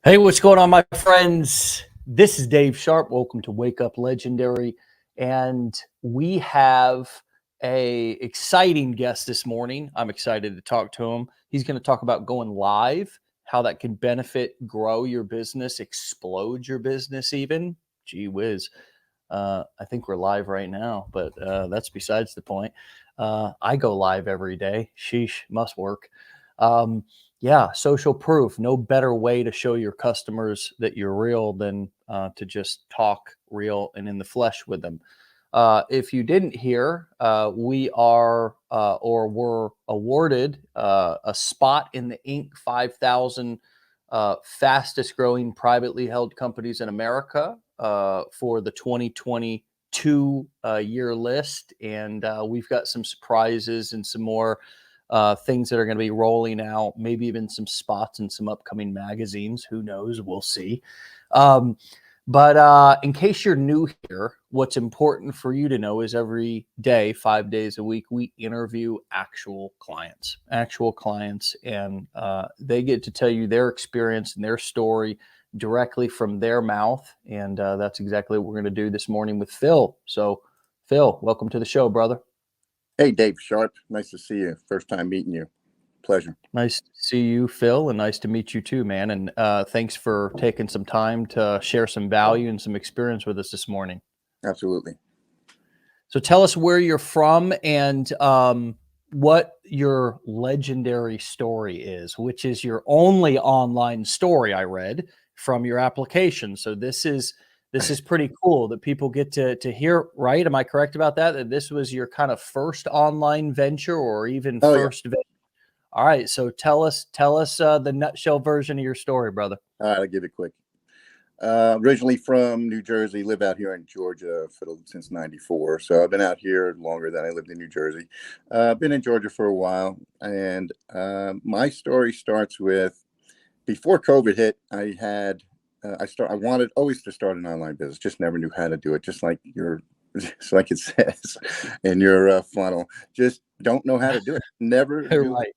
Hey, what's going on, my friends? This is Dave Sharpe. Welcome to Wake Up Legendary. And we have a exciting guest this morning. I'm excited to talk to him. He's going to talk about going live, how that can benefit, grow your business, explode your business even. Gee whiz. I think we're live right now, but that's besides the point. I go live every day. Sheesh, must work. Yeah, social proof. No better way to show your customers that you're real than to just talk real and in the flesh with them. If you didn't hear, we are or were awarded a spot in the Inc. 5,000 fastest growing privately held companies in America for the 2022 year list. And we've got some surprises and some more things that are going to be rolling out, maybe even some spots in some upcoming magazines. Who knows? We'll see. But in case you're new here, what's important for you to know is every day, 5 days a week, we interview actual clients, and they get to tell you their experience and their story directly from their mouth. And that's exactly what we're going to do this morning with Phil. So, Phil, welcome to the show, brother. Hey, Dave Sharpe. Nice to see you. First time meeting you. Pleasure. Nice to see you, Phil, and nice to meet you too, man. And thanks for taking some time to share some value and some experience with us this morning. Absolutely. So tell us where you're from and what your legendary story is, which is your only online story I read from your application. So this is pretty cool that people get to hear, right? Am I correct about that? That this was your kind of first online venture or even first venture? All right. So tell us the nutshell version of your story, brother. All right, I'll give it quick. Originally from New Jersey, live out here in Georgia since '94. So I've been out here longer than I lived in New Jersey. Been in Georgia for a while. And my story starts with before COVID hit, I wanted always to start an online business, just never knew how to do it. Just like like it says in your funnel, just don't know how to do it. Never do Right. it.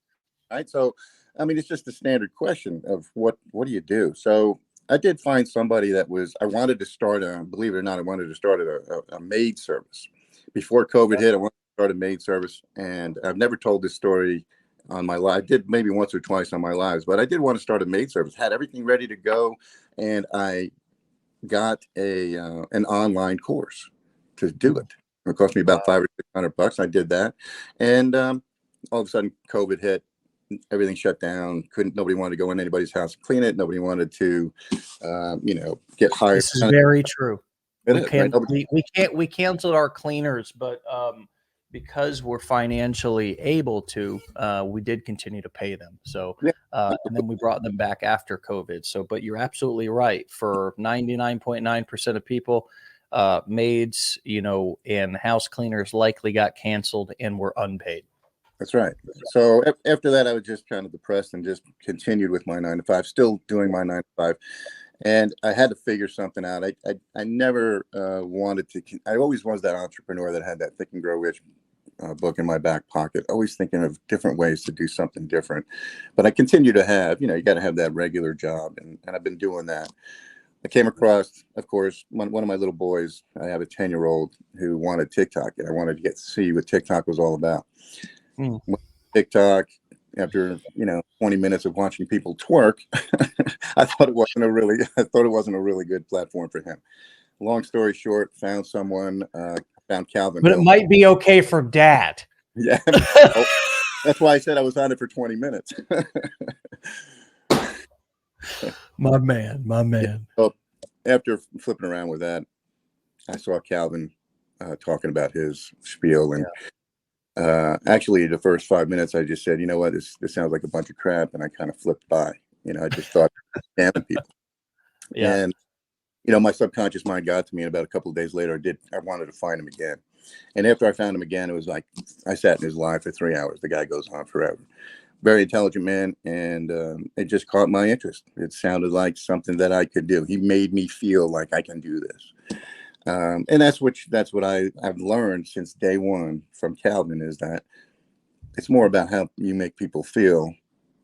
Right. So, I mean, it's just a standard question of what do you do? So I did find somebody I wanted to start believe it or not, I wanted to start a maid service. Before COVID hit, I wanted to start a maid service. And I've never told this story on my live. I did maybe once or twice on my lives, but I did want to start a maid service, had everything ready to go. And I got an online course to do it. It cost me about $500 or $600. I did that. And all of a sudden COVID hit. Everything shut down. Nobody wanted to go in anybody's house and clean it. Nobody wanted to, get hired. This is very true. We canceled our cleaners, but because we're financially able to, we did continue to pay them. So, and then we brought them back after COVID. So, but you're absolutely right. For 99.9% of people, maids, and house cleaners likely got canceled and were unpaid. That's right. So after that, I was just kind of depressed and just continued with my 9 to 5, still doing my 9 to 5. And I had to figure something out. I never wanted to. I always was that entrepreneur that had that Think and Grow Rich book in my back pocket, always thinking of different ways to do something different. But I continue to have, you got to have that regular job. And I've been doing that. I came across, of course, one of my little boys. I have a 10-year-old who wanted TikTok, and I wanted to get to see what TikTok was all about. TikTok, after 20 minutes of watching people twerk, I thought it wasn't a really good platform for him. Long story short, found someone, found Calvin. But it might be okay for dad. Yeah, that's why I said I was on it for 20 minutes. My man. So after flipping around with that, I saw Calvin talking about his spiel, and actually the first 5 minutes I just said, you know what, this sounds like a bunch of crap, and I kind of flipped by. I just thought scamming people. And my subconscious mind got to me, and about a couple of days later I wanted to find him again. And after I found him again, it was like I sat in his live for 3 hours. The guy goes on forever. Very intelligent man, and it just caught my interest. It sounded like something that I could do. He made me feel like I can do this. And that's what I've learned since day one from Calvin, is that it's more about how you make people feel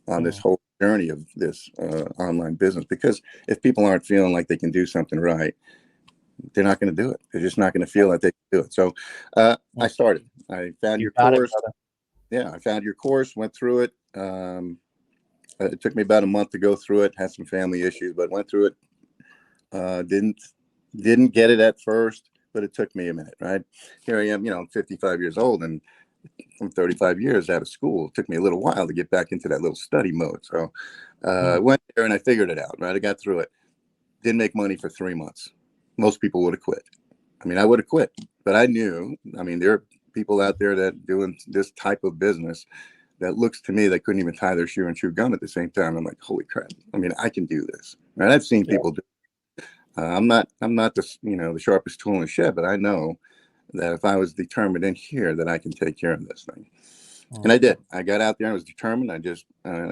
on this whole journey of this online business, because if people aren't feeling like they can do something right, they're not going to do it. They're just not going to feel that they can do it. So I started. I found your course. Yeah, I found your course, went through it. It took me about a month to go through it. Had some family issues, but went through it. Didn't get it at first, but it took me a minute. Right here I am. I'm 55 years old, and I'm 35 years out of school. It took me a little while to get back into that little study mode. So I went there and I figured it out. Right, I got through it. Didn't make money for 3 months. Most people would have quit. I mean, I would have quit, but I knew. I mean, there are people out there that doing this type of business that looks to me they couldn't even tie their shoe and chew gum at the same time. I'm like, holy crap! I mean, I can do this. Right? I've seen people do. I'm not the sharpest tool in the shed, but I know that if I was determined in here, that I can take care of this thing. And I did. I got out there and I was determined. I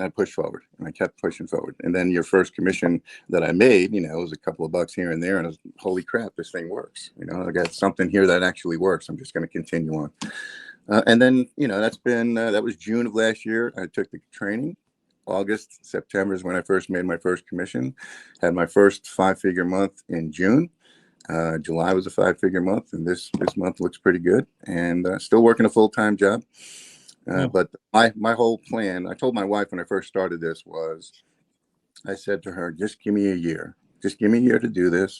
pushed forward and I kept pushing forward. And then your first commission that I made, it was a couple of bucks here and there. And I was, holy crap, this thing works. I got something here that actually works. I'm just going to continue on. And then, that was June of last year. I took the training. August, September is when I first made my first commission. Had my first 5-figure month in June. July was a 5-figure month. And this month looks pretty good. And still working a full-time job. But my whole plan, I told my wife when I first started this was, I said to her, just give me a year. Just give me a year to do this.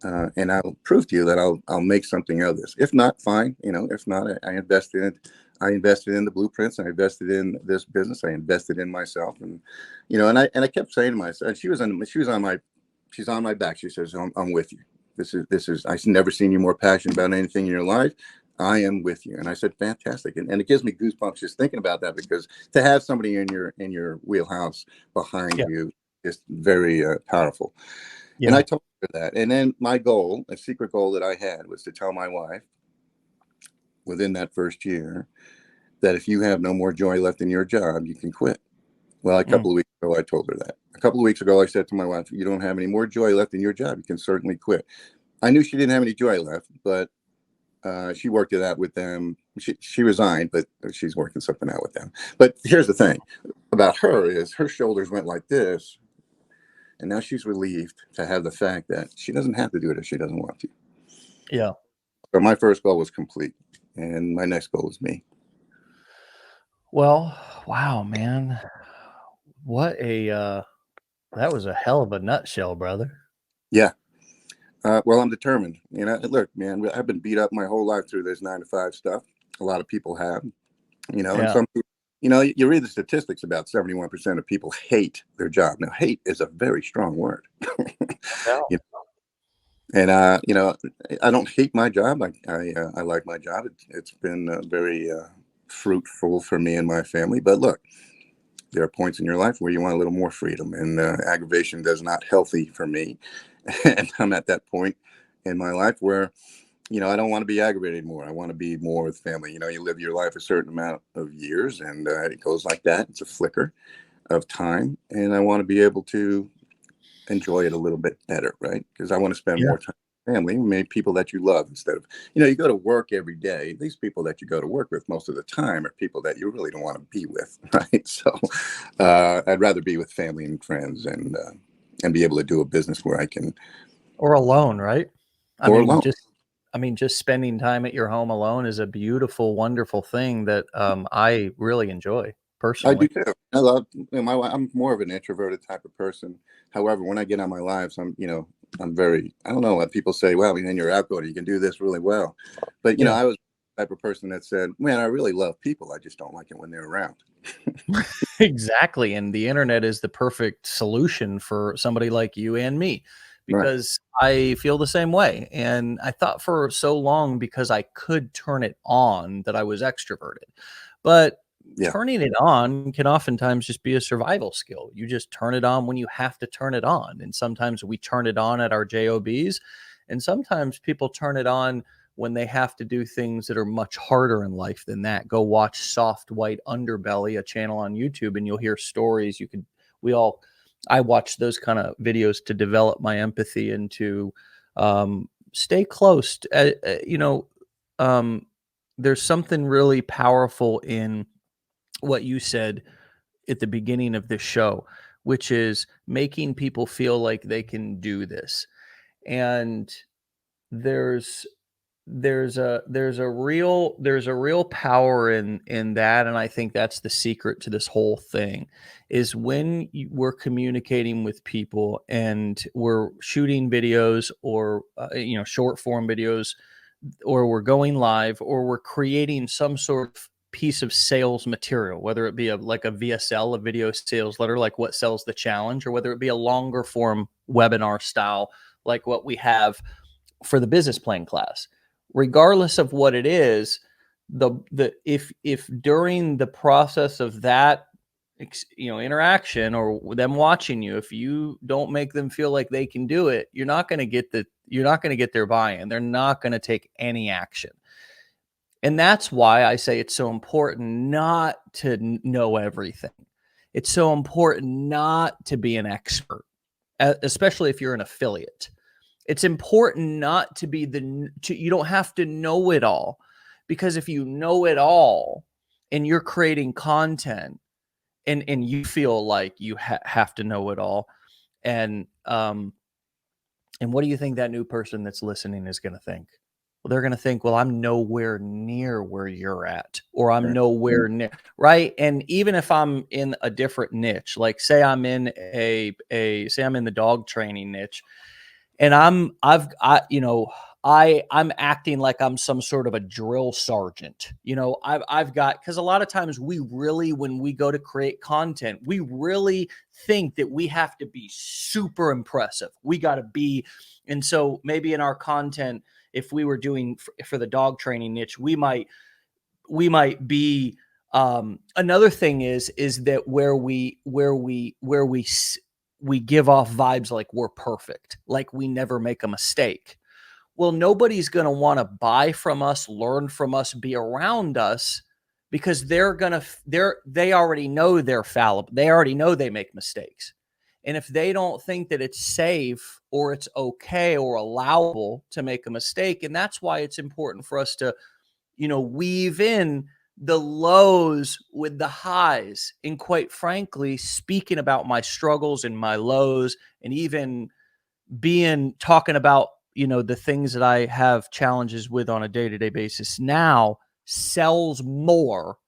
And I'll prove to you that I'll make something of this. If not, fine. If not, I invested in the blueprints. I invested in this business. I invested in myself. And, and I kept saying to myself, and she's on my back. She says, I'm with you. This is, I've never seen you more passionate about anything in your life. I am with you. And I said, fantastic. And it gives me goosebumps just thinking about that, because to have somebody in your wheelhouse behind you is very powerful. And I told her that. And then my goal, a secret goal that I had, was to tell my wife within that first year that if you have no more joy left in your job, you can quit. Well, a couple of weeks ago, I told her that. A couple of weeks ago, I said to my wife, if you don't have any more joy left in your job, you can certainly quit. I knew she didn't have any joy left, but she worked it out with them. She resigned, but she's working something out with them. But here's the thing about her is her shoulders went like this. And now she's relieved to have the fact that she doesn't have to do it if she doesn't want to. Yeah. So my first goal was complete. And my next goal is me. Well, wow, man. What that was a hell of a nutshell, brother. Yeah. Well, I'm determined. Look, man, I've been beat up my whole life through this 9-to-5 stuff. A lot of people have, and some people, you read the statistics about 71% of people hate their job. Now, hate is a very strong word. And, I don't hate my job. I like my job. It's been very fruitful for me and my family. But look, there are points in your life where you want a little more freedom, and aggravation is not healthy for me. And I'm at that point in my life where, I don't want to be aggravated anymore. I want to be more with family. You live your life a certain amount of years, and it goes like that. It's a flicker of time. And I want to be able to enjoy it a little bit better, right? Because I want to spend more time with family, maybe people that you love, instead of, you go to work every day. These people that you go to work with most of the time are people that you really don't want to be with, right? So I'd rather be with family and friends and be able to do a business where I can. Or alone, right? Alone. Just spending time at your home alone is a beautiful, wonderful thing that I really enjoy personally. I do too. I love I'm more of an introverted type of person. However, when I get on my lives, I'm very, I don't know what people say. Well, then you're outgoing, you can do this really well. But I was the type of person that said, man, I really love people. I just don't like it when they're around. Exactly. And the internet is the perfect solution for somebody like you and me, because I feel the same way. And I thought for so long, because I could turn it on, that I was extroverted. But turning it on can oftentimes just be a survival skill. You just turn it on when you have to turn it on. And sometimes we turn it on at our jobs. And sometimes people turn it on when they have to do things that are much harder in life than that. Go watch Soft White Underbelly, a channel on YouTube, and you'll hear stories. I watch those kind of videos to develop my empathy and to stay close. There's something really powerful in what you said. at the beginning of this show, which is making people feel like they can do this. And there's there's a real power in that, and I think that's the secret to this whole thing, is when we're communicating with people and we're shooting videos or short form videos, or we're going live, or we're creating some sort of piece of sales material, whether it be like a VSL, a video sales letter, like what sells the challenge, or whether it be a longer form webinar style, like what we have for the business plan class. Regardless of what it is, if during the process of that interaction, or them watching you, if you don't make them feel like they can do it, you're not going to get their buy-in. They're not going to take any action. And that's why I say it's so important not to know everything. It's so important not to be an expert, especially if you're an affiliate. It's important not to be you don't have to know it all, because if you know it all and you're creating content and you feel like you have to know it all, and what do you think that new person that's listening is going to think? Well, they're going to think, well, I'm nowhere near where you're at, or I'm nowhere near, right? And even if I'm in a different niche, like say I'm in say I'm in the dog training niche, and I'm acting like I'm some sort of a drill sergeant. I've got, because a lot of times when we go to create content, we really think that we have to be super impressive. We got to be, and so maybe in our content, if we were doing for the dog training niche, we might be, another thing is that where we give off vibes like we're perfect, like we never make a mistake. Well, nobody's going to want to buy from us, learn from us, be around us, because they already know they're fallible. They already know they make mistakes. And if they don't think that it's safe or it's okay or allowable to make a mistake, and that's why it's important for us to, weave in the lows with the highs. And quite frankly, speaking about my struggles and my lows, and even talking about, the things that I have challenges with on a day-to-day basis now, sells more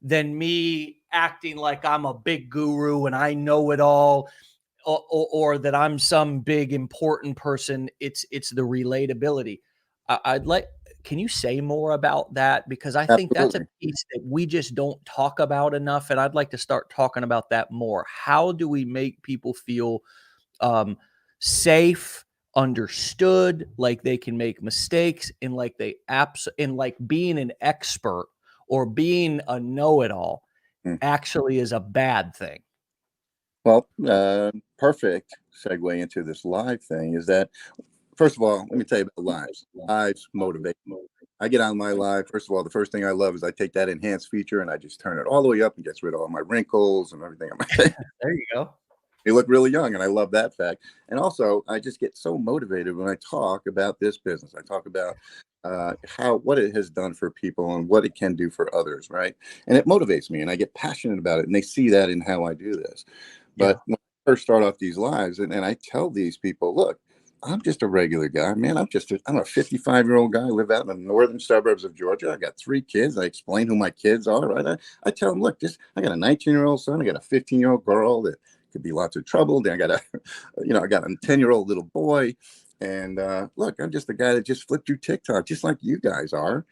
than me acting like I'm a big guru and I know it all, or that I'm some big important person. It's the relatability. Can you say more about that? Because I think that's a piece that we just don't talk about enough, and I'd like to start talking about that more. How do we make people feel safe, understood, like they can make mistakes, and like and like being an expert or being a know-it-all actually is a bad thing? Well, perfect segue into this live thing is that, first of all, let me tell you about lives. Lives motivate me. I get on my live. First of all, the first thing I love is I take that enhanced feature and I just turn it all the way up and gets rid of all my wrinkles and everything on my face. There you go. You look really young, and I love that fact. And also, I just get so motivated when I talk about this business. I talk about what it has done for people and what it can do for others, right? And it motivates me, and I get passionate about it, and they see that in how I do this. But when I first start off these lives, and I tell these people, look, I'm just a regular guy, man. I'm a 55-year-old guy. I live out in the northern suburbs of Georgia. I got 3 kids. I explain who my kids are, right? I tell them, look, I got a 19-year-old son. I got a 15-year-old girl that could be lots of trouble. Then I got a 10-year-old little boy. And look, I'm just a guy that just flipped through TikTok, just like you guys are.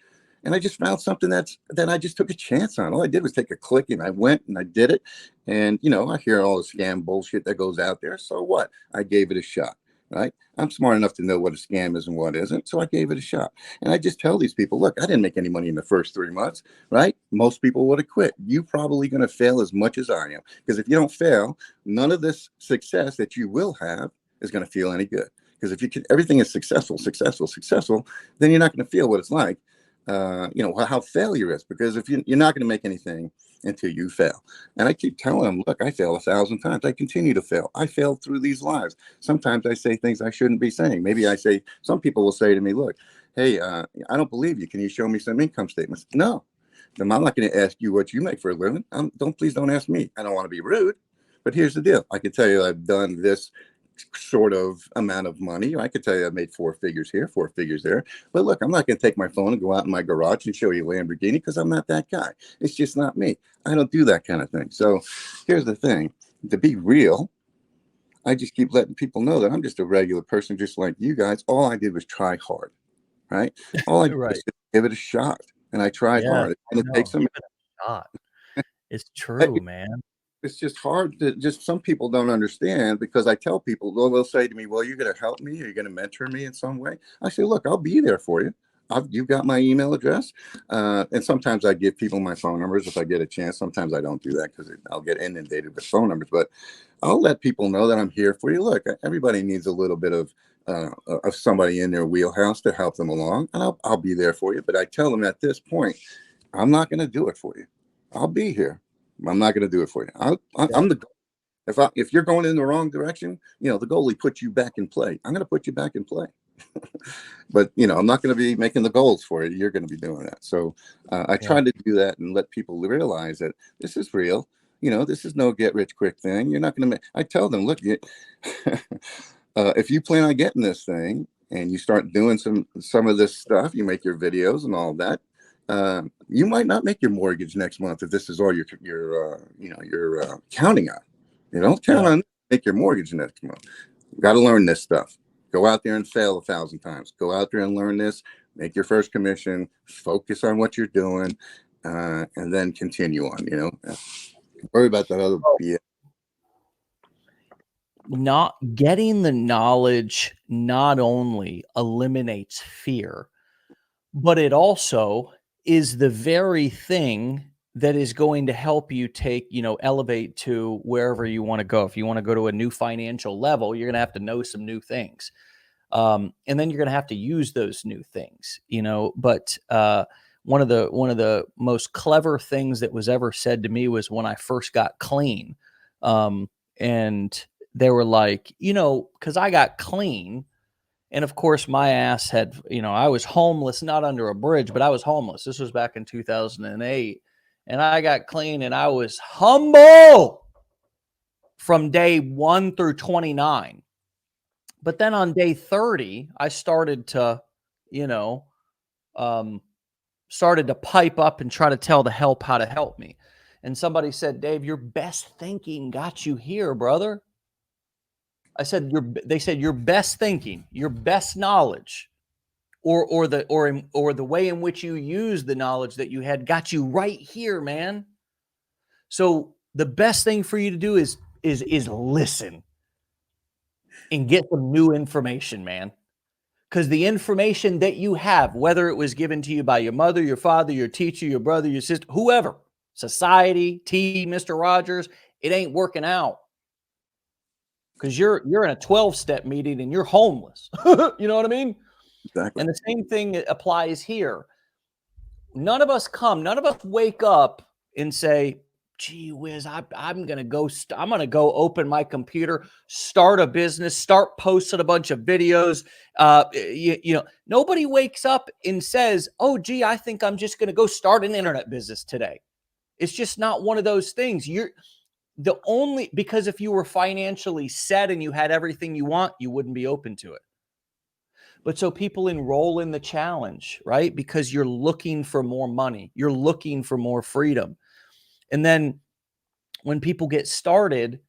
And I just found something that I just took a chance on. All I did was take a click, and I went and I did it. And, I hear all the scam bullshit that goes out there. So what? I gave it a shot, right? I'm smart enough to know what a scam is and what isn't. So I gave it a shot. And I just tell these people, look, I didn't make any money in the first 3 months, right? Most people would have quit. You probably going to fail as much as I am. Because if you don't fail, none of this success that you will have is going to feel any good. Because if everything is successful, then you're not going to feel what it's like. How failure is, because if you're not going to make anything until you fail. And I keep telling them, look, I fail 1,000 times. I continue to fail. I fail through these lives. Sometimes I say things I shouldn't be saying. Maybe some people will say to me, look, hey, I don't believe you. Can you show me some income statements? No, then I'm not going to ask you what you make for a living. Please don't ask me. I don't want to be rude, but here's the deal. I can tell you I've done this sort of amount of money. I could tell you I made 4 figures here, 4 figures there. But look, I'm not going to take my phone and go out in my garage and show you Lamborghini, because I'm not that guy. It's just not me. I don't do that kind of thing. So here's the thing. To be real, I just keep letting people know that I'm just a regular person, just like you guys. All I did was try hard, right? All I did was just give it a shot, and I tried hard. And it takes some. It's true, man. It's just hard to some people don't understand, because I tell people, they'll say to me, well, you're going to help me? Are you going to mentor me in some way? I say, look, I'll be there for you. You've got my email address. And sometimes I give people my phone numbers if I get a chance. Sometimes I don't do that because I'll get inundated with phone numbers, but I'll let people know that I'm here for you. Look, everybody needs a little bit of somebody in their wheelhouse to help them along, and I'll be there for you. But I tell them at this point, I'm not going to do it for you. I'll be here. I'm not going to do it for you. I'm the goalie. If you're going in the wrong direction, the goalie puts you back in play. I'm going to put you back in play. But I'm not going to be making the goals for you. You're going to be doing that. So I try to do that and let people realize that this is real. This is no get rich quick thing. You're not going to I tell them, look, if you plan on getting this thing and you start doing some of this stuff, you make your videos and all that. You might not make your mortgage next month if this is all you're counting on. You don't count on make your mortgage next month. You got to learn this stuff. Go out there and fail 1,000 times. Go out there and learn this. Make your first commission. Focus on what you're doing, and then continue on. Worry about that other BS. Not getting the knowledge not only eliminates fear, but it also is the very thing that is going to help you elevate to wherever you want to go. If you want to go to a new financial level, you're going to have to know some new things. And then you're going to have to use those new things, but one of the most clever things that was ever said to me was when I first got clean. And they were like, cause I got clean. And of course, my ass had, I was homeless, not under a bridge, but I was homeless. This was back in 2008. And I got clean and I was humble from day 1 through 29. But then on day 30, I started to, started to pipe up and try to tell the help how to help me. And somebody said, Dave, your best thinking got you here, brother. I said, they said your best thinking, your best knowledge, or the way in which you use the knowledge that you had got you right here, man. So the best thing for you to do is listen and get some new information, man. Because the information that you have, whether it was given to you by your mother, your father, your teacher, your brother, your sister, whoever, society, Mr. Rogers, it ain't working out. Because you're in a 12-step meeting and you're homeless. You know what I mean? Exactly. And the same thing applies here. None of us wake up and say, gee whiz, I'm going to go open my computer, start a business, start posting a bunch of videos. Nobody wakes up and says, oh, gee, I think I'm just going to go start an internet business today. It's just not one of those things. Because if you were financially set and you had everything you want, you wouldn't be open to it. But so people enroll in the challenge, right? Because you're looking for more money. You're looking for more freedom. And then when people get started,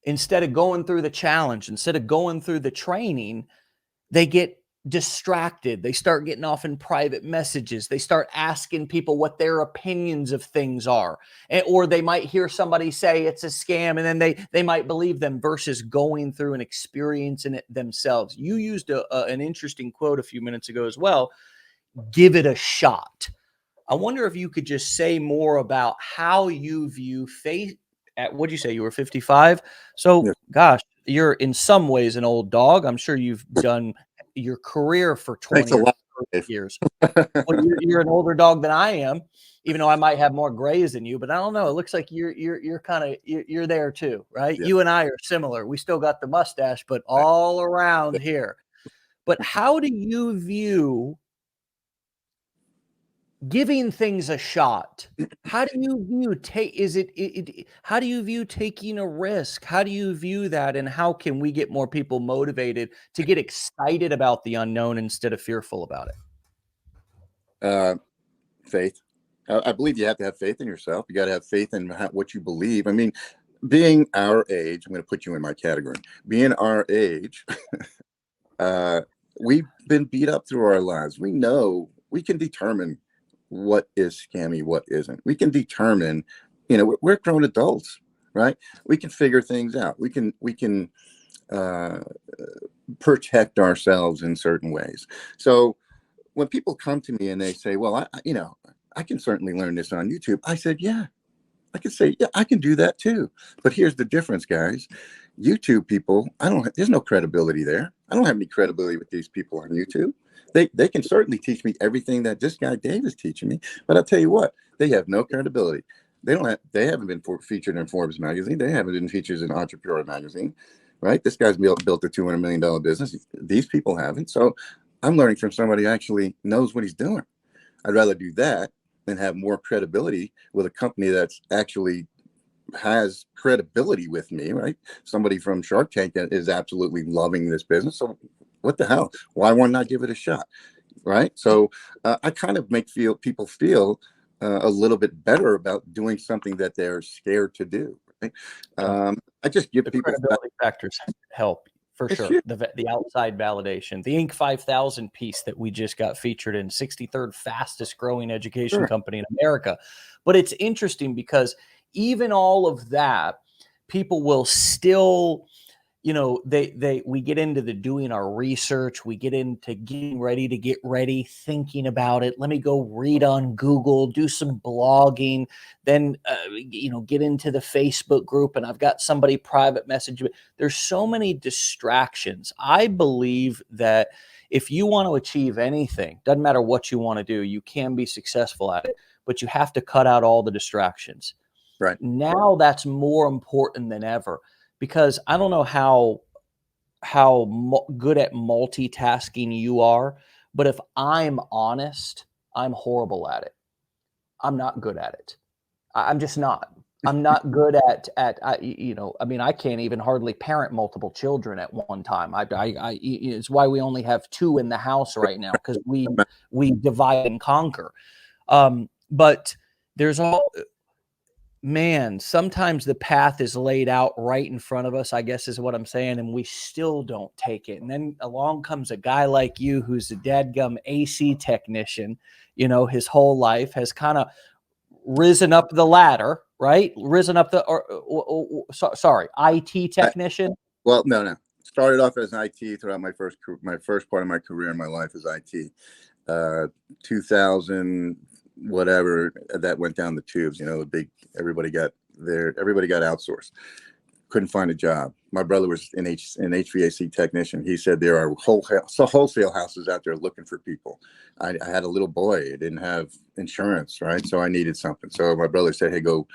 instead of going through the challenge, instead of going through the training, they get distracted. They start getting off in private messages. They start asking people what their opinions of things are. Or they might hear somebody say it's a scam, and then they might believe them versus going through and experiencing it themselves. You used an interesting quote a few minutes ago as well. Give it a shot. I wonder if you could just say more about how you view faith. What'd you say? You were 55? So, Yeah. Gosh, you're in some ways an old dog. I'm sure you've done your career for 20 or 30 years. Well, you're an older dog than I am, even though I might have more grays than you. But I don't know. It looks like you're kind of you're there too, right? Yeah. You and I are similar. We still got the mustache, but all around here. But how do you view giving things a shot. How do you view how do you view taking a risk? How do you view that? And how can we get more people motivated to get excited about the unknown instead of fearful about it? Faith. I believe you have to have faith in yourself. You got to have faith in what you believe. I mean, being our age, I'm going to put you in my category. Being our age, we've been beat up through our lives. We know we can determine what is scammy, what isn't. We can determine, we're grown adults, right? We can figure things out. We can protect ourselves in certain ways. So when people come to me and they say, well, I can certainly learn this on YouTube. I said, yeah, I could say, yeah, I can do that too. But here's the difference, guys. YouTube people, there's no credibility there. I don't have any credibility with these people on YouTube. They can certainly teach me everything that this guy Dave is teaching me, but I'll tell you what, they have no credibility. They haven't been featured in Forbes magazine. They haven't been featured in Entrepreneur magazine, right? This guy's built a $200 million business. These people haven't. So I'm learning from somebody who actually knows what he's doing. I'd rather do that than have more credibility with a company that's actually has credibility with me, right? Somebody from Shark Tank that is absolutely loving this business. So what the hell? Why not give it a shot, right? So I kind of make people feel a little bit better about doing something that they're scared to do. Right? I just give the people credibility factors help. For sure. The outside validation, the Inc. 5000 piece that we just got featured in, 63rd fastest growing education company in America. But it's interesting because even all of that, people will still, we get into doing our research. We get into getting ready, thinking about it. Let me go read on Google, do some blogging, then, get into the Facebook group. And I've got somebody private message. There's so many distractions. I believe that if you want to achieve anything, doesn't matter what you want to do, you can be successful at it, but you have to cut out all the distractions. Right. Now that's more important than ever. Because I don't know how good at multitasking you are, but if I'm honest, I'm horrible at it. I'm not good at it. I'm just not. I'm not good at I can't even hardly parent multiple children at one time. It's why we only have 2 in the house right now, because we divide and conquer. But there's sometimes the path is laid out right in front of us, I guess is what I'm saying, and we still don't take it. And then along comes a guy like you who's a dadgum AC technician, his whole life has kind of risen up the ladder, right? Risen up IT technician. No. Started off as IT throughout my first part of my career in my life as IT. 2000 whatever, that went down the tubes. Everybody got outsourced. Couldn't find a job. My brother was an HVAC technician. He said there are wholesale houses out there looking for people. I had a little boy. I didn't have insurance, right? So I needed something. So my brother said, hey, go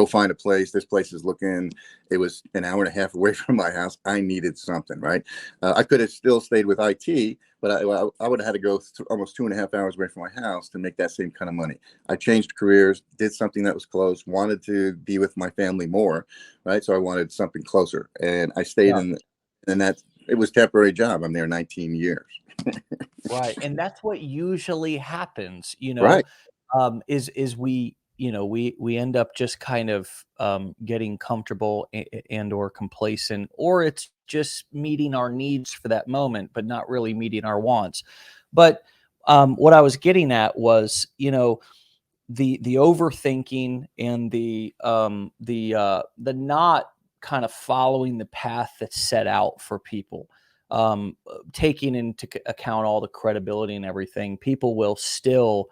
find a place. This place is looking. It was an hour and a half away from my house. I needed something, right? I could have still stayed with IT, but I would have had to go almost 2.5 hours away from my house to make that same kind of money. I changed careers, did something that was close, wanted to be with my family more, right? So I wanted something closer, and I stayed and that it was a temporary job. I'm there 19 years. Right. And that's what usually happens, Right. Is we end up just kind of getting comfortable and or complacent, or it's just meeting our needs for that moment, but not really meeting our wants. But what I was getting at was, the overthinking and the not kind of following the path that's set out for people, taking into account all the credibility and everything. People will still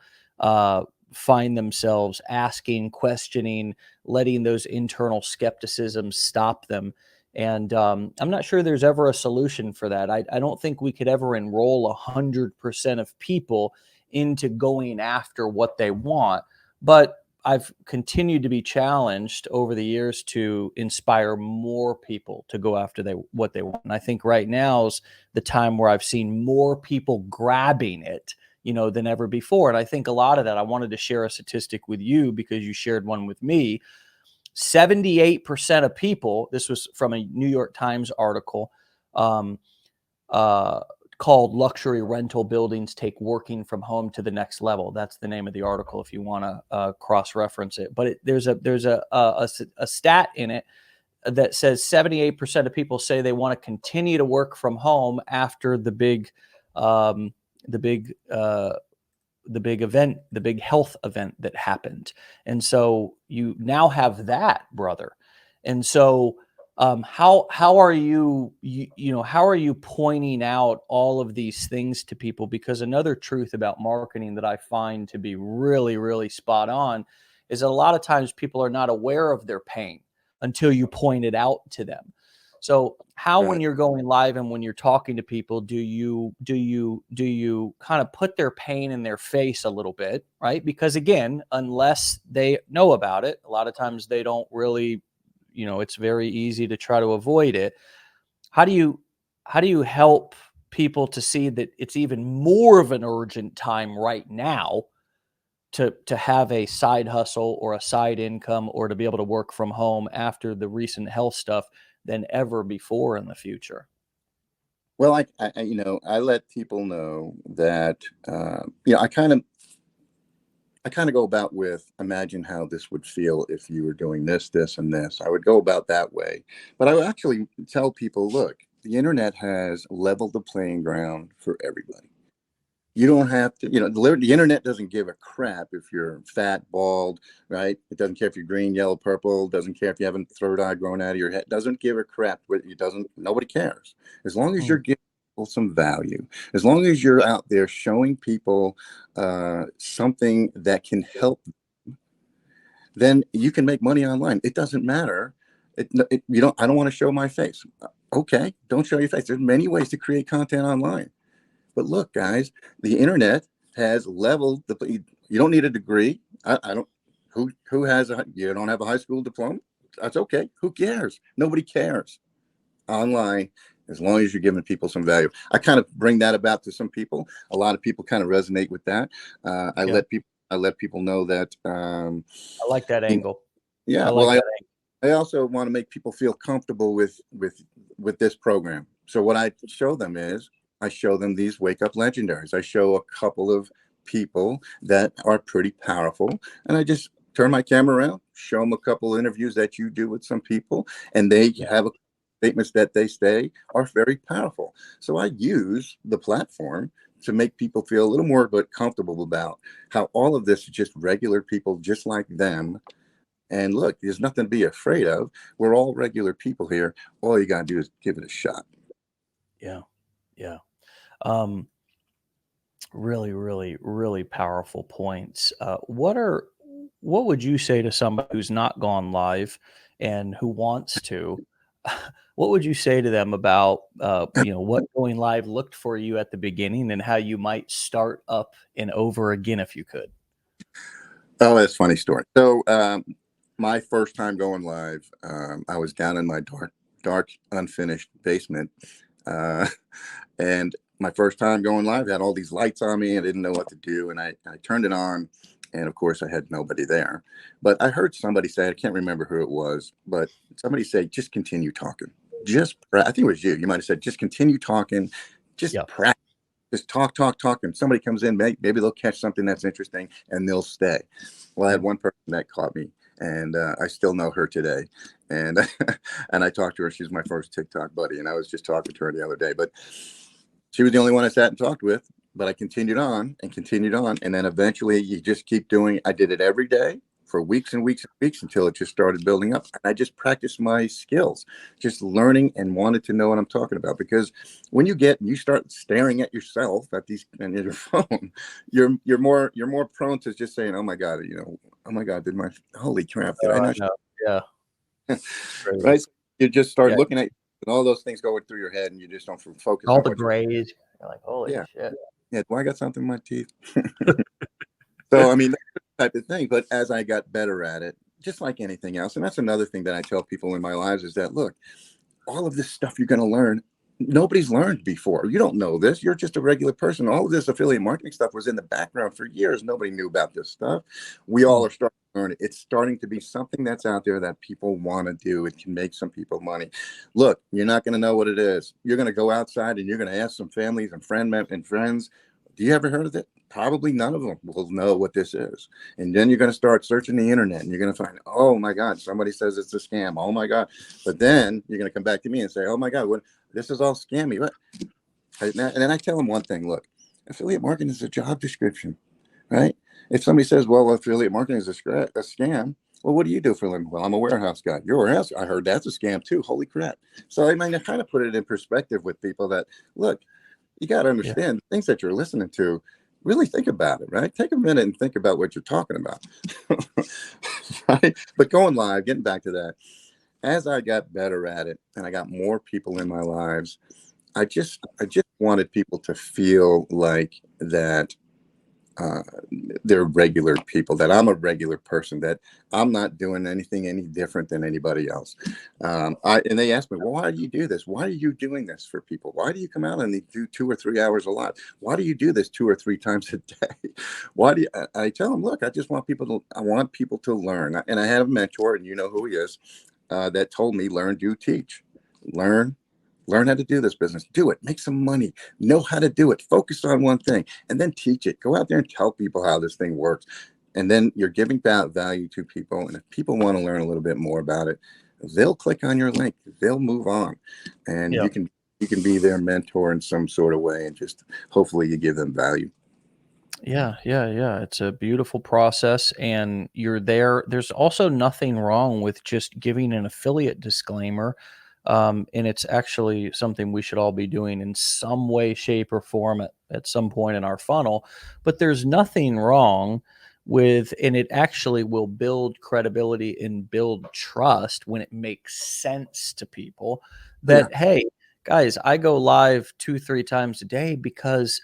find themselves asking, questioning, letting those internal skepticisms stop them. And I'm not sure there's ever a solution for that. I don't think we could ever enroll 100% of people into going after what they want. But I've continued to be challenged over the years to inspire more people to go after what they want. And I think right now is the time where I've seen more people grabbing it, than ever before. And I think a lot of that, I wanted to share a statistic with you because you shared one with me. 78% of people, this was from a New York Times article, called "Luxury Rental Buildings Take Working from Home to the Next Level." That's the name of the article if you want to cross-reference it. But there's a stat in it that says 78% of people say they want to continue to work from home after the big event, the big health event that happened. And so you now have that, brother. And so how are you how are you pointing out all of these things to people? Because another truth about marketing that I find to be really, really spot on is that a lot of times people are not aware of their pain until you point it out to them. So how, when you're going live and when you're talking to people, do you kind of put their pain in their face a little bit, right? Because again, unless they know about it, a lot of times they don't really, it's very easy to try to avoid it. How do you help people to see that it's even more of an urgent time right now to have a side hustle or a side income or to be able to work from home after the recent health stuff than ever before in the future? Well, I let people know that, I kind of go about with, imagine how this would feel if you were doing this, this, and this. I would go about that way. But I would actually tell people, look, the internet has leveled the playing ground for everybody. You don't have to, the internet doesn't give a crap if you're fat, bald, right? It doesn't care if you're green, yellow, purple. Doesn't care if you have a third eye growing out of your head. Doesn't give a crap. Nobody cares. As long as you're giving people some value, as long as you're out there showing people something that can help them, then you can make money online. It doesn't matter. I don't want to show my face. Okay, don't show your face. There's many ways to create content online. But look, guys, the internet has leveled you don't need a degree. I don't, who has you don't have a high school diploma? That's okay. Who cares? Nobody cares online, as long as you're giving people some value. I kind of bring that about to some people. A lot of people kind of resonate with that. I let people know that, I like that angle. Yeah. I also want to make people feel comfortable with this program. So what I show them is, I show them these wake up legendaries. I show a couple of people that are pretty powerful, and I just turn my camera around, show them a couple of interviews that you do with some people, and they have statements that they say are very powerful. So I use the platform to make people feel a little more comfortable about how all of this is just regular people just like them. And look, there's nothing to be afraid of. We're all regular people here. All you got to do is give it a shot. Yeah. Yeah. Really, really, really powerful points. What would you say to somebody who's not gone live and who wants to? What would you say to them about what going live looked for you at the beginning and how you might start up and over again if you could? Oh, that's a funny story. So my first time going live, I was down in my dark, unfinished basement. And my first time going live, had all these lights on me. I didn't know what to do. And I turned it on. And of course, I had nobody there. But I heard somebody say, I can't remember who it was, but somebody say, just continue talking. I think it was you. You might have said, just continue talking. Just practice. Just talk. And somebody comes in, maybe they'll catch something that's interesting and they'll stay. Well, I had one person that caught me, and I still know her today. And and I talked to her. She's my first TikTok buddy, and I was just talking to her the other day. But she was the only one I sat and talked with. But I continued on, and then eventually you just keep doing. I did it every day for weeks and weeks and weeks until it just started building up. And I just practiced my skills, just learning and wanted to know what I'm talking about. Because when you start staring at yourself at these and your phone, you're more prone to just saying, oh my God, holy crap, did I not? Yeah. Right. You just start looking at all those things going through your head, and you just don't focus all on the grays. You're like, holy shit. Yeah, do I got something in my teeth? So, I mean, that type of thing. But as I got better at it, just like anything else, and that's another thing that I tell people in my lives is that, look, all of this stuff you're going to learn nobody's learned before. You don't know this. You're just a regular person. All of this affiliate marketing stuff was in the background for years. Nobody knew about this stuff. We all are starting to learn it. It's starting to be something that's out there that people want to do. It can make some people money. Look, you're not going to know what it is. You're going to go outside and you're going to ask some families and friends, do you ever heard of it? Probably none of them will know what this is. And then you're going to start searching the internet and you're going to find, oh my God, somebody says it's a scam. Oh my God. But then you're going to come back to me and say, oh my God, this is all scammy. What? And then I tell them one thing, look, affiliate marketing is a job description, right? If somebody says, well, affiliate marketing is a scam, well, what do you do for a living? Well, I'm a warehouse guy. You're a warehouse. I heard that's a scam too. Holy crap. So I mean, I kind of put it in perspective with people that, look, you got to understand the things that you're listening to. Really think about it, right? Take a minute and think about what you're talking about. Right? But going live, getting back to that, as I got better at it and I got more people in my lives, I just wanted people to feel like that they're regular people, that I'm a regular person, that I'm not doing anything any different than anybody else. And they asked me, well, why do you do this? Why are you doing this for people? Why do you come out and do 2 or 3 hours a lot? Why do you do this 2 or 3 times a day? Why do you, I tell them, look, I want people to learn. And I had a mentor, and you know who he is, that told me, learn, do, teach. Learn how to do this business. Do it. Make some money. Know how to do it. Focus on one thing and then teach it. Go out there and tell people how this thing works. And then you're giving value to people. And if people want to learn a little bit more about it, they'll click on your link. They'll move on. And you can be their mentor in some sort of way, and just hopefully you give them value. Yeah. It's a beautiful process, and you're there. There's also nothing wrong with just giving an affiliate disclaimer. And it's actually something we should all be doing in some way, shape, or form at some point in our funnel. But there's nothing wrong with, and it actually will build credibility and build trust when it makes sense to people that, hey, guys, I go live 2-3 times a day because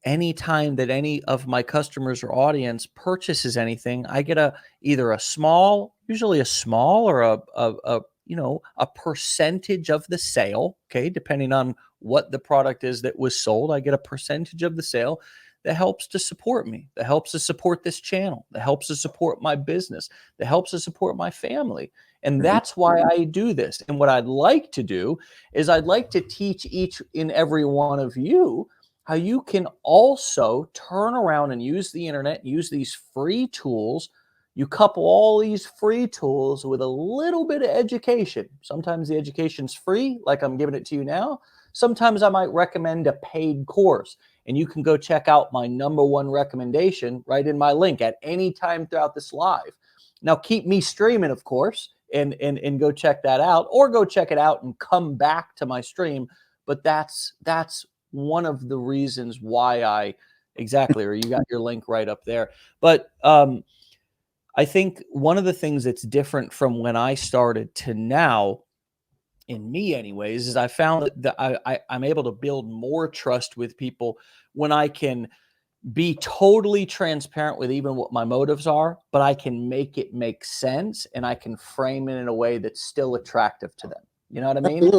anytime that any of my customers or audience purchases anything, I get either a small, usually a small, or a percentage of the sale. Okay, depending on what the product is that was sold, I get a percentage of the sale that helps to support me, that helps to support this channel, that helps to support my business, that helps to support my family. And that's why I do this. And what I'd like to do is I'd like to teach each and every one of you how you can also turn around and use the internet, use these free tools. You couple all these free tools with a little bit of education. Sometimes the education's free, like I'm giving it to you now. Sometimes I might recommend a paid course, and you can go check out my #1 recommendation right in my link at any time throughout this live. Now, keep me streaming, of course, and go check that out, or go check it out and come back to my stream. But that's one of the reasons why or you got your link right up there. But I think one of the things that's different from when I started to now, in me anyways, is I found that I'm able to build more trust with people when I can be totally transparent with even what my motives are, but I can make it make sense, and I can frame it in a way that's still attractive to them. You know what I mean?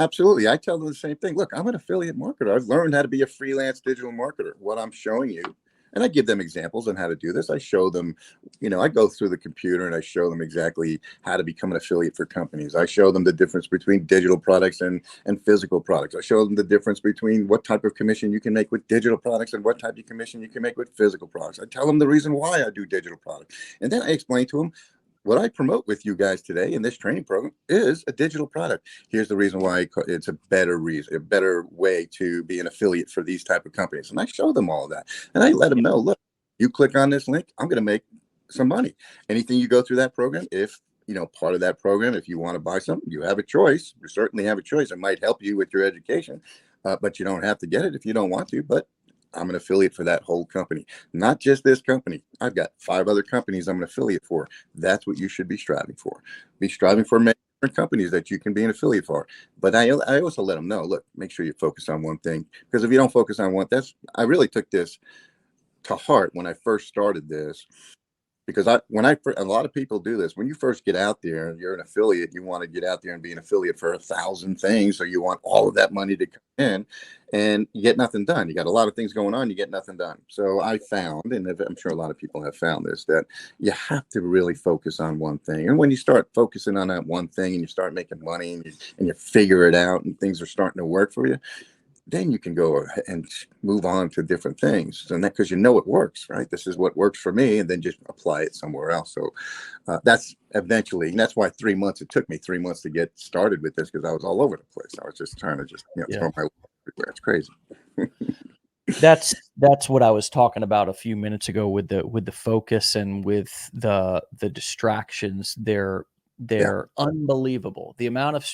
Absolutely. I tell them the same thing. Look, I'm an affiliate marketer. I've learned how to be a freelance digital marketer. What I'm showing you, and I give them examples on how to do this. I show them, I go through the computer and I show them exactly how to become an affiliate for companies. I show them the difference between digital products and physical products. I show them the difference between what type of commission you can make with digital products and what type of commission you can make with physical products. I tell them the reason why I do digital products. And then I explain to them, what I promote with you guys today in this training program is a digital product. Here's the reason why it's a better way to be an affiliate for these type of companies. And I show them all of that. And I let them know, look, you click on this link, I'm going to make some money. Anything you go through that program, if part of that program, if you want to buy something, you have a choice. You certainly have a choice. It might help you with your education, but you don't have to get it if you don't want to. But I'm an affiliate for that whole company, not just this company. I've got 5 other companies I'm an affiliate for. That's what you should be striving for. Be striving for many different companies that you can be an affiliate for. But I also let them know, look, make sure you focus on one thing, because if you don't focus on one, I really took this to heart when I first started this. because a lot of people do this. When you first get out there and you're an affiliate, you want to get out there and be an affiliate for 1,000 things. So you want all of that money to come in, and you get nothing done. You got a lot of things going on, you get nothing done. So I found, and I'm sure a lot of people have found this, that you have to really focus on one thing. And when you start focusing on that one thing and you start making money and you figure it out and things are starting to work for you, then you can go and move on to different things. And that, because you know it works, right? This is what works for me, and then just apply it somewhere else. So that's eventually, and that's why it took me 3 months to get started with this, because I was all over the place. I was just trying to throw my everywhere. It's crazy. That's what I was talking about a few minutes ago with the focus and with the distractions. They're unbelievable. The amount of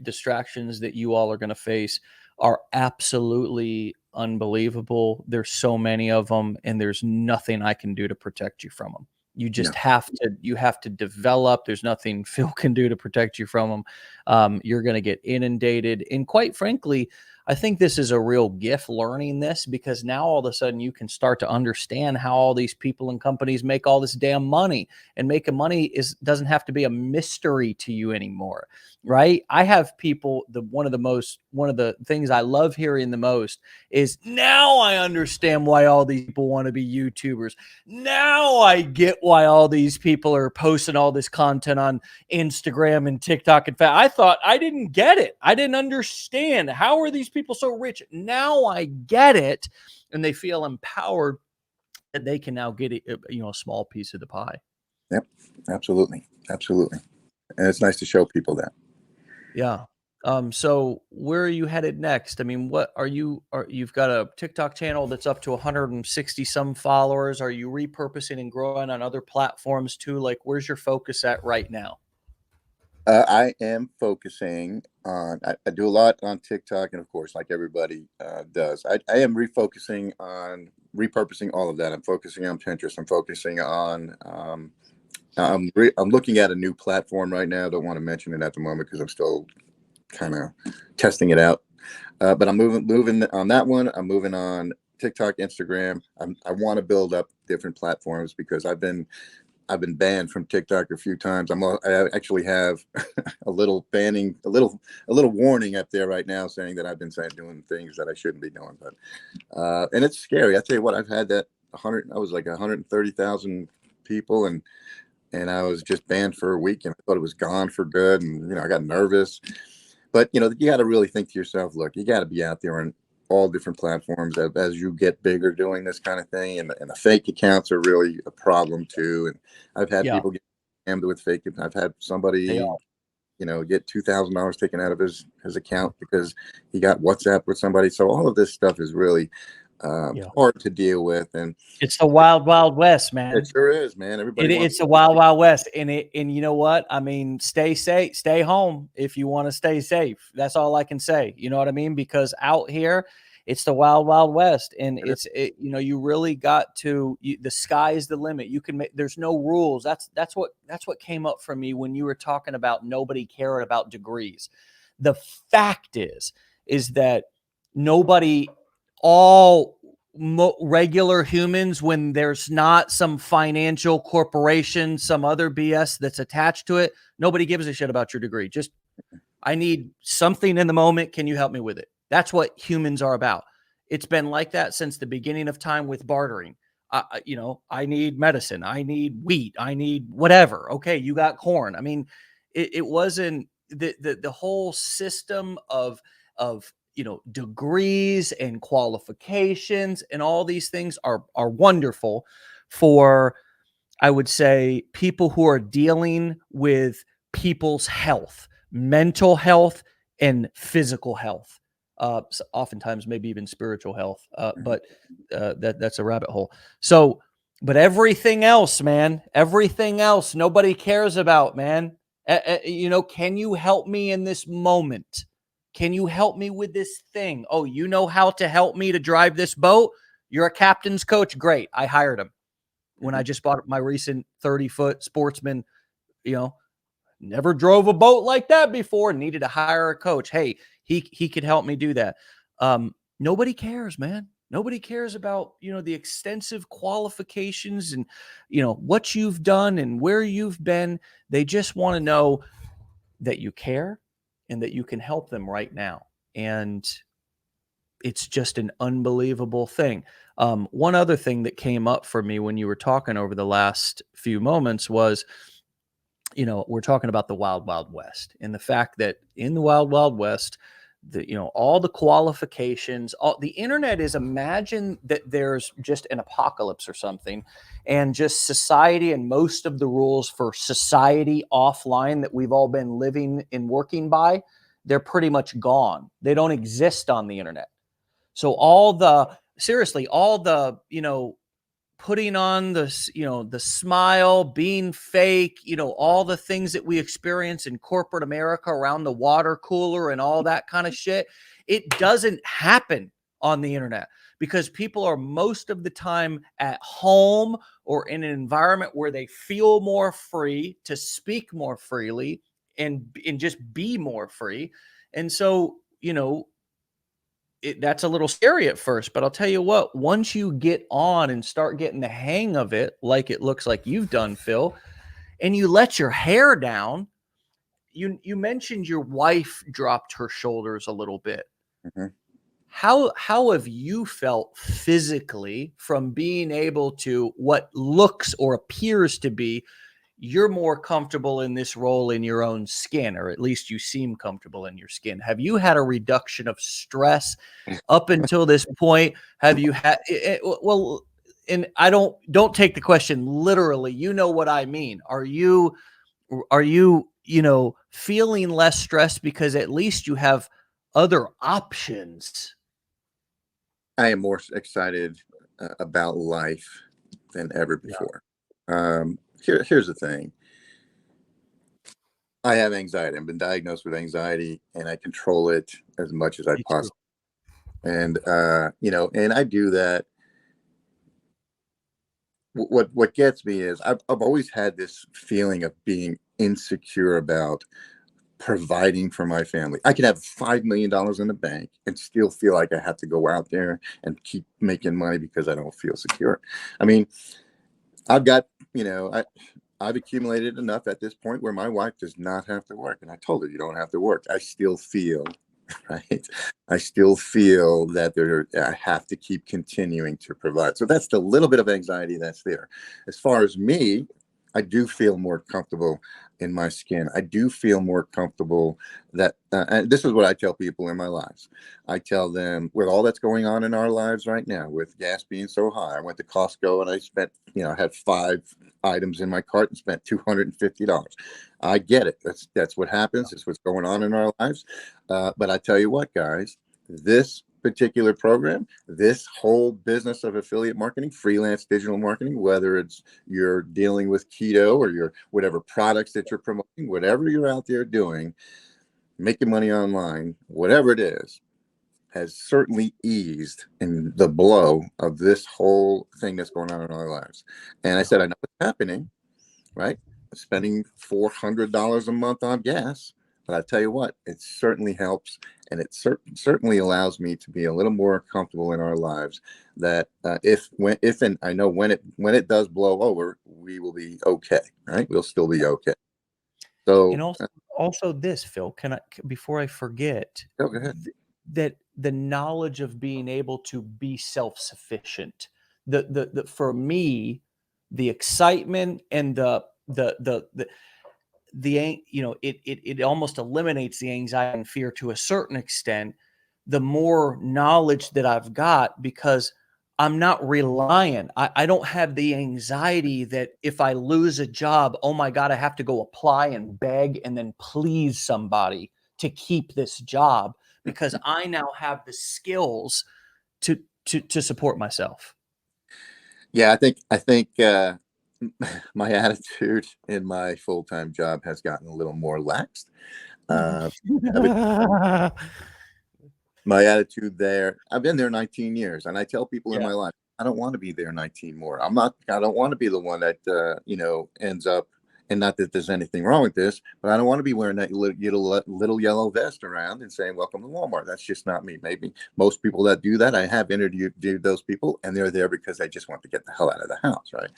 distractions that you all are going to face are absolutely unbelievable. There's so many of them, and there's nothing I can do to protect you from them. You just have to develop. There's nothing Phil can do to protect you from them. You're going to get inundated. And quite frankly, I think this is a real gift, learning this, because now all of a sudden you can start to understand how all these people and companies make all this damn money, and making money doesn't have to be a mystery to you anymore. Right. I have people, one of the things I love hearing the most is, now I understand why all these people want to be YouTubers. Now I get why all these people are posting all this content on Instagram and TikTok. In fact, I thought I didn't get it. I didn't understand. How are these people so rich? Now I get it. And they feel empowered that they can now get a small piece of the pie. Yep. Absolutely. Absolutely. And it's nice to show people that. Yeah. So where are you headed next? I mean, you've got a TikTok channel that's up to 160 some followers. Are you repurposing and growing on other platforms too? Like, where's your focus at right now? I am focusing on, I do a lot on TikTok, and of course, like everybody does, I am repurposing all of that. I'm focusing on Pinterest. I'm focusing on, I'm looking at a new platform right now. Don't want to mention it at the moment because I'm still kind of testing it out. But I'm moving on that one. I'm moving on TikTok, Instagram. I want to build up different platforms because I've been banned from TikTok a few times. I actually have a little warning up there right now saying that I've been doing things that I shouldn't be doing. But and it's scary. I tell you what, I've had that I was like 130,000 people, and I was just banned for a week, and I thought it was gone for good, and I got nervous. But you got to really think to yourself, look, you got to be out there on all different platforms as you get bigger doing this kind of thing, and the fake accounts are really a problem too. And I've had people get scammed with fake. I've had somebody get $2,000 taken out of his account because he got WhatsApp with somebody. So all of this stuff is really hard to deal with, and it's the wild, wild west, man. it sure is, man. It's the wild, wild west, and you know what? I mean, stay safe, stay home if you want to stay safe. That's all I can say. You know what I mean? Because out here, it's the wild, wild west, and you really got to. The sky is the limit. You can make. There's no rules. That's what came up for me when you were talking about nobody cared about degrees. The fact is that nobody. All regular humans, when there's not some financial corporation, some other BS that's attached to it, nobody gives a shit about your degree. Just, I need something in the moment. Can you help me with it? That's what humans are about. It's been like that since the beginning of time with bartering. I need medicine. I need wheat. I need whatever. Okay, you got corn. I mean, it wasn't the whole system of degrees and qualifications and all these things are wonderful for, I would say, people who are dealing with people's health, mental health and physical health. So oftentimes maybe even spiritual health. But that's a rabbit hole. So, but everything else, man, everything else nobody cares about, man. Can you help me in this moment? Can you help me with this thing? Oh, you know how to help me to drive this boat? You're a captain's coach. Great. I hired him when I just bought my recent 30-foot Sportsman. Never drove a boat like that before. Needed to hire a coach. Hey, he could help me do that. Nobody cares, man. Nobody cares about, the extensive qualifications and, what you've done and where you've been. They just want to know that you care and that you can help them right now. And it's just an unbelievable thing. One other thing that came up for me when you were talking over the last few moments was, we're talking about the wild, wild west, and the fact that in the wild, wild west, all the qualifications, all the internet is, imagine that there's just an apocalypse or something, and just society and most of the rules for society offline that we've all been living and working by, they're pretty much gone. They don't exist on the internet. So all the putting on the smile, being fake, all the things that we experience in corporate America around the water cooler and all that kind of shit, it doesn't happen on the internet because people are most of the time at home or in an environment where they feel more free to speak more freely and just be more free. And so, that's a little scary at first, but I'll tell you what, once you get on and start getting the hang of it, like it looks like you've done, Phil, and you let your hair down, you mentioned your wife dropped her shoulders a little bit. Mm-hmm. How have you felt physically from being able to, what looks or appears to be, you're more comfortable in this role in your own skin, or at least you seem comfortable in your skin? Have you had a reduction of stress up until this point? Have you had well, and I don't take the question literally. You know what I mean. Are you feeling less stressed because at least you have other options? I am more excited about life than ever before. Here's the thing. I have anxiety. I've been diagnosed with anxiety, and I control it as much as I possibly. And and I do that. What gets me is I've always had this feeling of being insecure about providing for my family. I could have $5 million in the bank and still feel like I have to go out there and keep making money because I don't feel secure. I mean, I've got, I've accumulated enough at this point where my wife does not have to work. And I told her, you don't have to work. I still feel, right? I still feel that I have to keep continuing to provide. So that's the little bit of anxiety that's there. As far as me, I do feel more comfortable in my skin. I do feel more comfortable that, and this is what I tell people in my lives. I tell them, with all that's going on in our lives right now, with gas being so high, I went to Costco and I spent, I had 5 items in my cart and spent $250. I get it. That's what happens. It's what's going on in our lives. But I tell you what, guys, this particular program, this whole business of affiliate marketing, freelance digital marketing, whether it's you're dealing with keto or your whatever products that you're promoting, whatever you're out there doing, making money online, whatever it is, has certainly eased in the blow of this whole thing that's going on in our lives. And I said, I know what's happening, right? Spending $400 a month on gas. But I tell you what, it certainly helps, and it certainly allows me to be a little more comfortable in our lives. That and I know when it does blow over, we will be okay, right? We'll still be okay. So, and also this, Phil, can I, before I forget, go ahead. That the knowledge of being able to be self-sufficient, the for me, the excitement and it almost eliminates the anxiety and fear to a certain extent, the more knowledge that I've got, because I'm not reliant. I don't have the anxiety that if I lose a job, oh my God, I have to go apply and beg and then please somebody to keep this job, because I now have the skills to support myself. Yeah, I think my attitude in my full-time job has gotten a little more laxed. My attitude there, I've been there 19 years, and I tell people in my life, I don't want to be there 19 more. I don't want to be the one that ends up And not that there's anything wrong with this, but I don't want to be wearing that little yellow vest around and saying, welcome to Walmart. That's just not me. Maybe most people that do that, I have interviewed those people, and they're there because they just want to get the hell out of the house, right?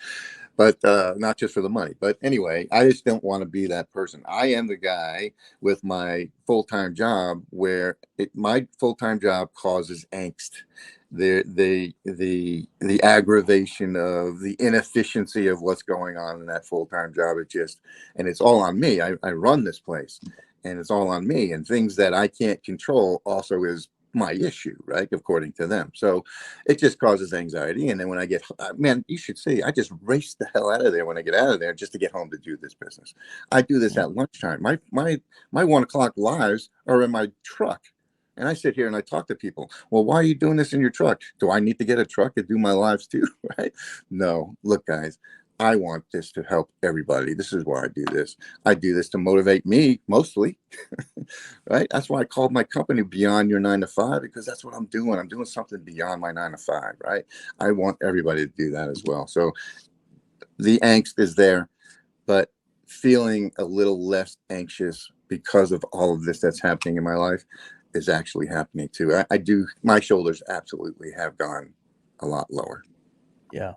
But not just for the money. But anyway, I just don't want to be that person. I am the guy with my full-time job where my full-time job causes angst. The aggravation of the inefficiency of what's going on in that full-time job. And it's all on me. I run this place, and it's all on me, and things that I can't control also is my issue, right? According to them. So it just causes anxiety. And then when I get, man, you should see, I just race the hell out of there when I get out of there just to get home to do this business. I do this at lunchtime. My 1 o'clock lives are in my truck. And I sit here and I talk to people. Well, why are you doing this in your truck? Do I need to get a truck to do my lives too? Right? No, look, guys, I want this to help everybody. This is why I do this. I do this to motivate me mostly, right? That's why I called my company Beyond Your 9 to 5, because that's what I'm doing. I'm doing something beyond my 9 to 5, right? I want everybody to do that as well. So the angst is there, but feeling a little less anxious because of all of this that's happening in my life is actually happening too. I do. My shoulders absolutely have gone a lot lower. Yeah.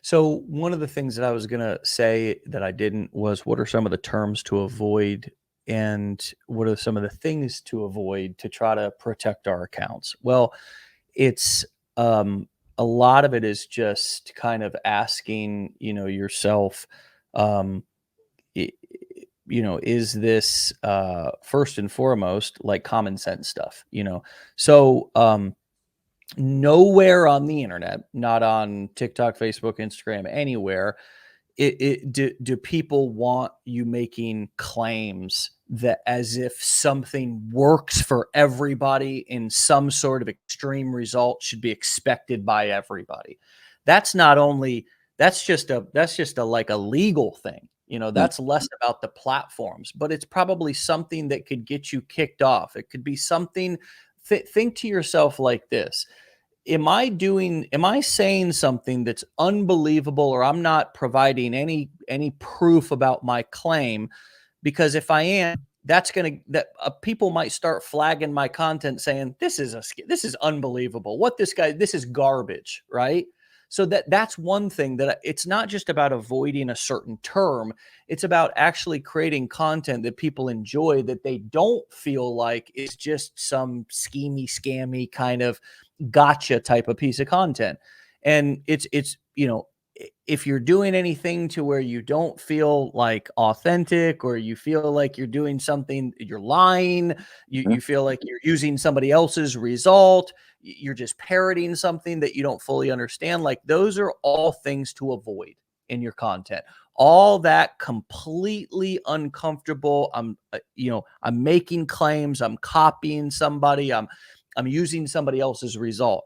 So one of the things that I was going to say that I didn't was, what are some of the terms to avoid, and what are some of the things to avoid to try to protect our accounts? Well, it's a lot of it is just kind of asking, yourself, um, i- is this first and foremost like common sense stuff? So nowhere on the internet, not on TikTok, Facebook, Instagram, anywhere, do people want you making claims that as if something works for everybody in some sort of extreme result should be expected by everybody. That's not only that's just a like a legal thing. That's less about the platforms, but it's probably something that could get you kicked off. It could be something. Think to yourself like this: am I saying something that's unbelievable, or I'm not providing any proof about my claim? Because if I am, people might start flagging my content saying this is unbelievable. This is garbage, right? So that's one thing, that it's not just about avoiding a certain term. It's about actually creating content that people enjoy, that they don't feel like it's just some schemy, scammy kind of gotcha type of piece of content. And it's if you're doing anything to where you don't feel like authentic, or you feel like you're doing something, you're lying, you feel like you're using somebody else's result, you're just parroting something that you don't fully understand, like those are all things to avoid in your content. All that completely uncomfortable, I'm making claims, I'm copying somebody, I'm using somebody else's result.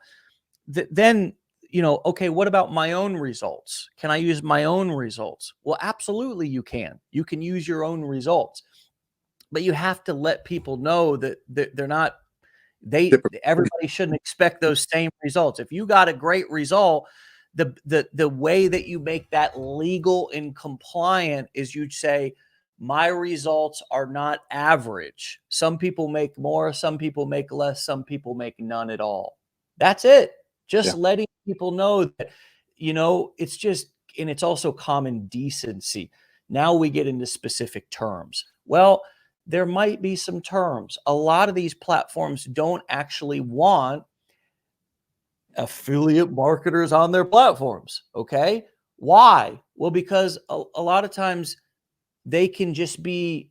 Then, okay, what about my own results? Can I use my own results? Well, absolutely you can. You can use your own results, but you have to let people know that they're not, everybody shouldn't expect those same results. If you got a great result, the way that you make that legal and compliant is you'd say, my results are not average. Some people make more, some people make less, some people make none at all. That's it. Just letting people know that, it's just, and it's also common decency. Now we get into specific terms. Well, there might be some terms. A lot of these platforms don't actually want affiliate marketers on their platforms. Okay. Why? Well, because a lot of times they can just be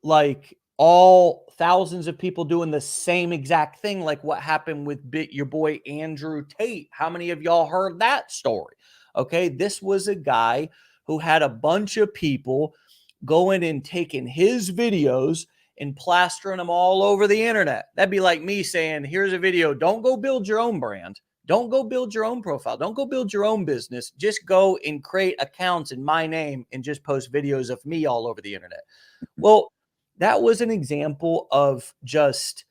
like all thousands of people doing the same exact thing, like what happened with your boy Andrew Tate. How many of y'all heard that story? Okay, this was a guy who had a bunch of people going and taking his videos and plastering them all over the internet. That'd be like me saying, here's a video, don't go build your own brand. Don't go build your own profile. Don't go build your own business. Just go and create accounts in my name and just post videos of me all over the internet. Well, that was an example of just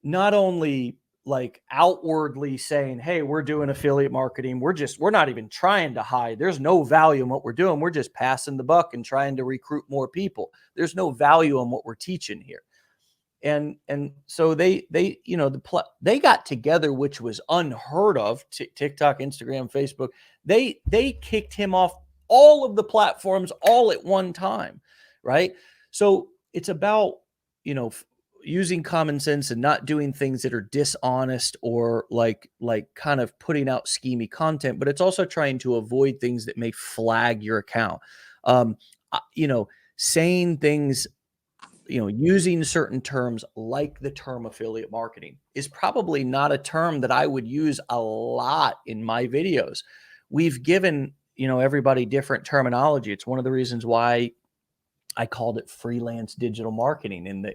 not only like outwardly saying, hey, we're doing affiliate marketing. We're not even trying to hide. There's no value in what we're doing. We're just passing the buck and trying to recruit more people. There's no value in what we're teaching here. And so they they got together, which was unheard of. TikTok, Instagram, Facebook. They kicked him off all of the platforms all at one time, right? So it's about, using common sense and not doing things that are dishonest or like kind of putting out schemy content, but it's also trying to avoid things that may flag your account. Um, saying things, using certain terms like the term affiliate marketing is probably not a term that I would use a lot in my videos. We've given, everybody different terminology. It's one of the reasons why I called it freelance digital marketing in the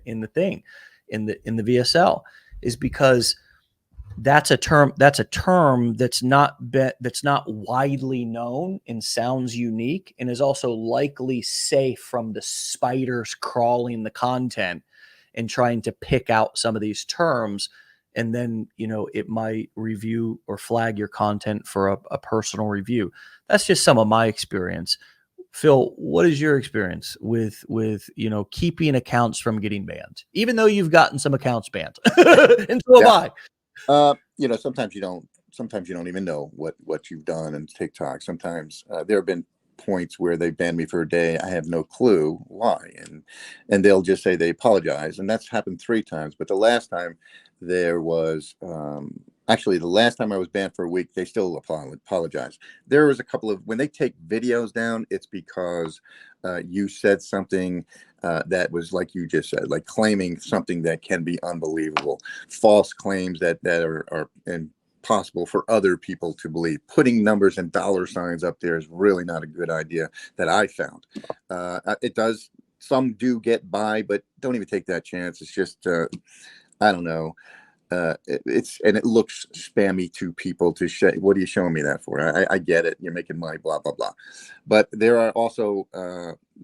VSL, is because that's a term that's not widely known and sounds unique, and is also likely safe from the spiders crawling the content and trying to pick out some of these terms. And then, it might review or flag your content for a personal review. That's just some of my experience. Phil, what is your experience with keeping accounts from getting banned, even though you've gotten some accounts banned? And so have I. Sometimes you don't even know what you've done in TikTok. Sometimes there have been points where they banned me for a day. I have no clue why, and they'll just say they apologize, and that's happened 3 times. But the last time there was actually the last time I was banned for a week, they still apologize. There was a couple of, when they take videos down, it's because you said something that was, like you just said, like claiming something that can be unbelievable, false claims that are impossible for other people to believe. Putting numbers and dollar signs up there is really not a good idea, that I found. It does, some do get by, but don't even take that chance. It's just I don't know. It looks spammy to people to say, what are you showing me that for? I get it. You're making money, blah, blah, blah. But there are also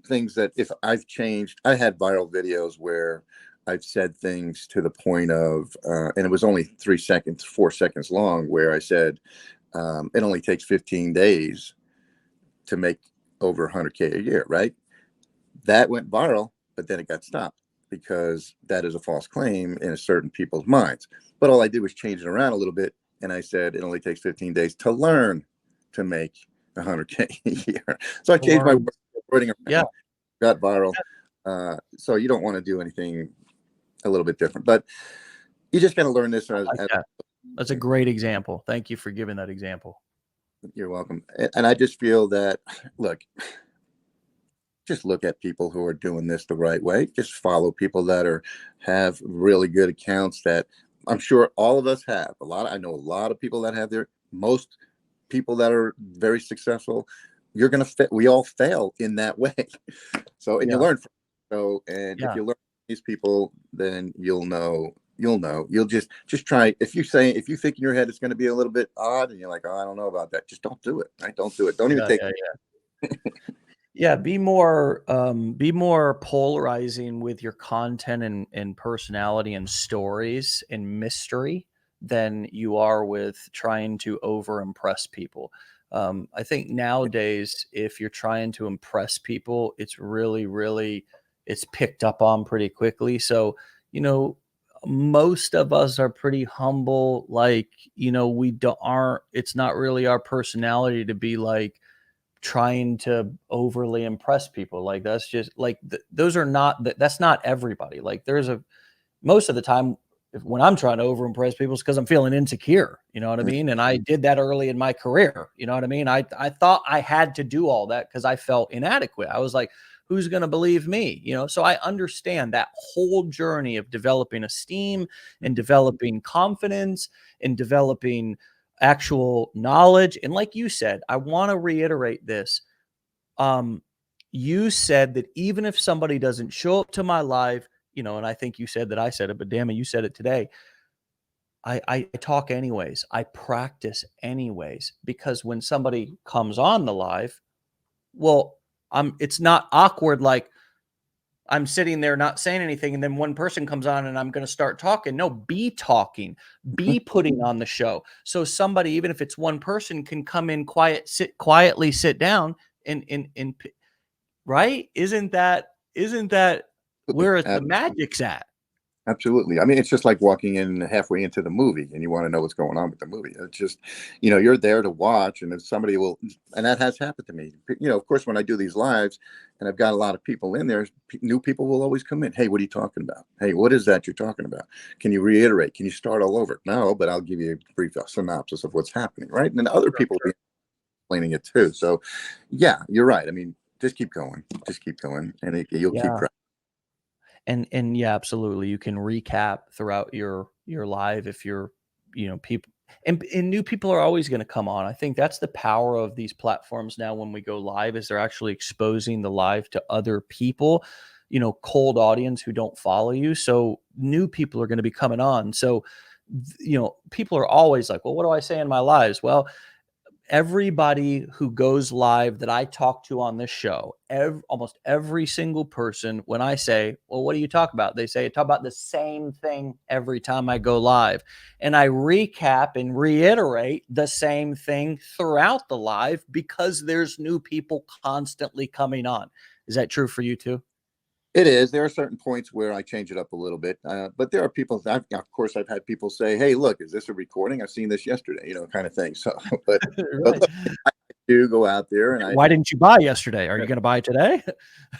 things that if I've changed, I had viral videos where I've said things to the point of, and it was only 3 seconds, 4 seconds long, where I said, it only takes 15 days to make over 100K a year, right? That went viral, but then it got stopped, because that is a false claim in certain people's minds. But all I did was change it around a little bit, and I said it only takes 15 days to learn to make 100K a year. So I changed my wording around. Yeah. Got viral. So you don't want to do anything a little bit different, but you just got to learn this. That's a great example. Thank you for giving that example. You're welcome. And I just feel that, just look at people who are doing this the right way. Just follow people that have really good accounts that I'm sure all of us have. I know a lot of people that have most people that are very successful. You're going to we all fail in that way. So, and you learn from it. So, and if you learn from these people, then you'll know. You'll just try. If you think in your head it's going to be a little bit odd, and you're like, oh, I don't know about that, just don't do it. Right? Don't do it. Don't even take it. Yeah, be more polarizing with your content and personality and stories and mystery than you are with trying to over impress people. I think nowadays, if you're trying to impress people, it's really it's picked up on pretty quickly. So, most of us are pretty humble. Like, it's not really our personality to be like trying to overly impress people. Like, that's just like, that's not everybody. Like, most of the time when I'm trying to over impress people, it's because I'm feeling insecure, you know what I mean? And I did that early in my career, you know what I mean? I thought I had to do all that because I felt inadequate. I was like, who's going to believe me? So I understand that whole journey of developing esteem and developing confidence and developing actual knowledge. And like you said, I want to reiterate this. You said that even if somebody doesn't show up to my live, and I think you said that I said it, but damn it, you said it today. I talk anyways. I practice anyways, because when somebody comes on the live, well, it's not awkward. Like, I'm sitting there not saying anything, and then one person comes on and I'm going to start talking. No, be talking, be putting on the show. So somebody, even if it's one person, can come in quietly sit down and right? Isn't that where the magic's at? Absolutely. I mean, it's just like walking in halfway into the movie and you want to know what's going on with the movie. It's just, you're there to watch, and if somebody will, and that has happened to me. Of course, when I do these lives and I've got a lot of people in there, new people will always come in. Hey, what are you talking about? Hey, what is that you're talking about? Can you reiterate? Can you start all over? No, but I'll give you a brief synopsis of what's happening, right? And then other people will be explaining it too. So, yeah, you're right. I mean, just keep going, and you'll keep practicing. And yeah, absolutely. You can recap throughout your live if you're, people, and new people are always going to come on. I think that's the power of these platforms now when we go live, is they're actually exposing the live to other people, cold audience who don't follow you. So new people are going to be coming on. So, people are always like, well, what do I say in my lives? Well, everybody who goes live that I talk to on this show, almost every single person, when I say, well, what do you talk about? They say, I talk about the same thing every time I go live. And I recap and reiterate the same thing throughout the live because there's new people constantly coming on. Is that true for you too? It is. There are certain points where I change it up a little bit, but there are people. Of course, I've had people say, "Hey, look, is this a recording? I've seen this yesterday," kind of thing. So, but Right. look, I do go out there, and Why didn't you buy yesterday? Are you going to buy today?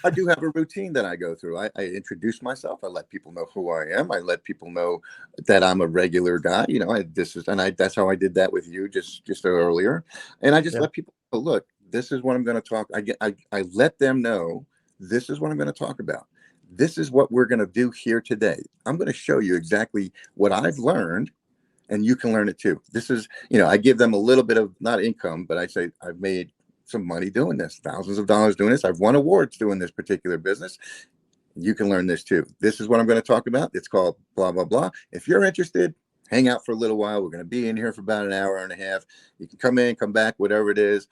I do have a routine that I go through. I introduce myself. I let people know who I am. I let people know that I'm a regular guy. That's how I did that with you just earlier, and I just let people know, look, this is what I'm going to talk. I let them know. This is what I'm going to talk about. This is what we're going to do here today. I'm going to show you exactly what I've learned, and you can learn it too. This is, I give them a little bit of, not income, but I say I've made some money doing this, thousands of dollars doing this. I've won awards doing this particular business. You can learn this too. This is what I'm going to talk about. It's called blah, blah, blah. If you're interested, hang out for a little while. We're going to be in here for about an hour and a half. You can come in, come back, whatever it is.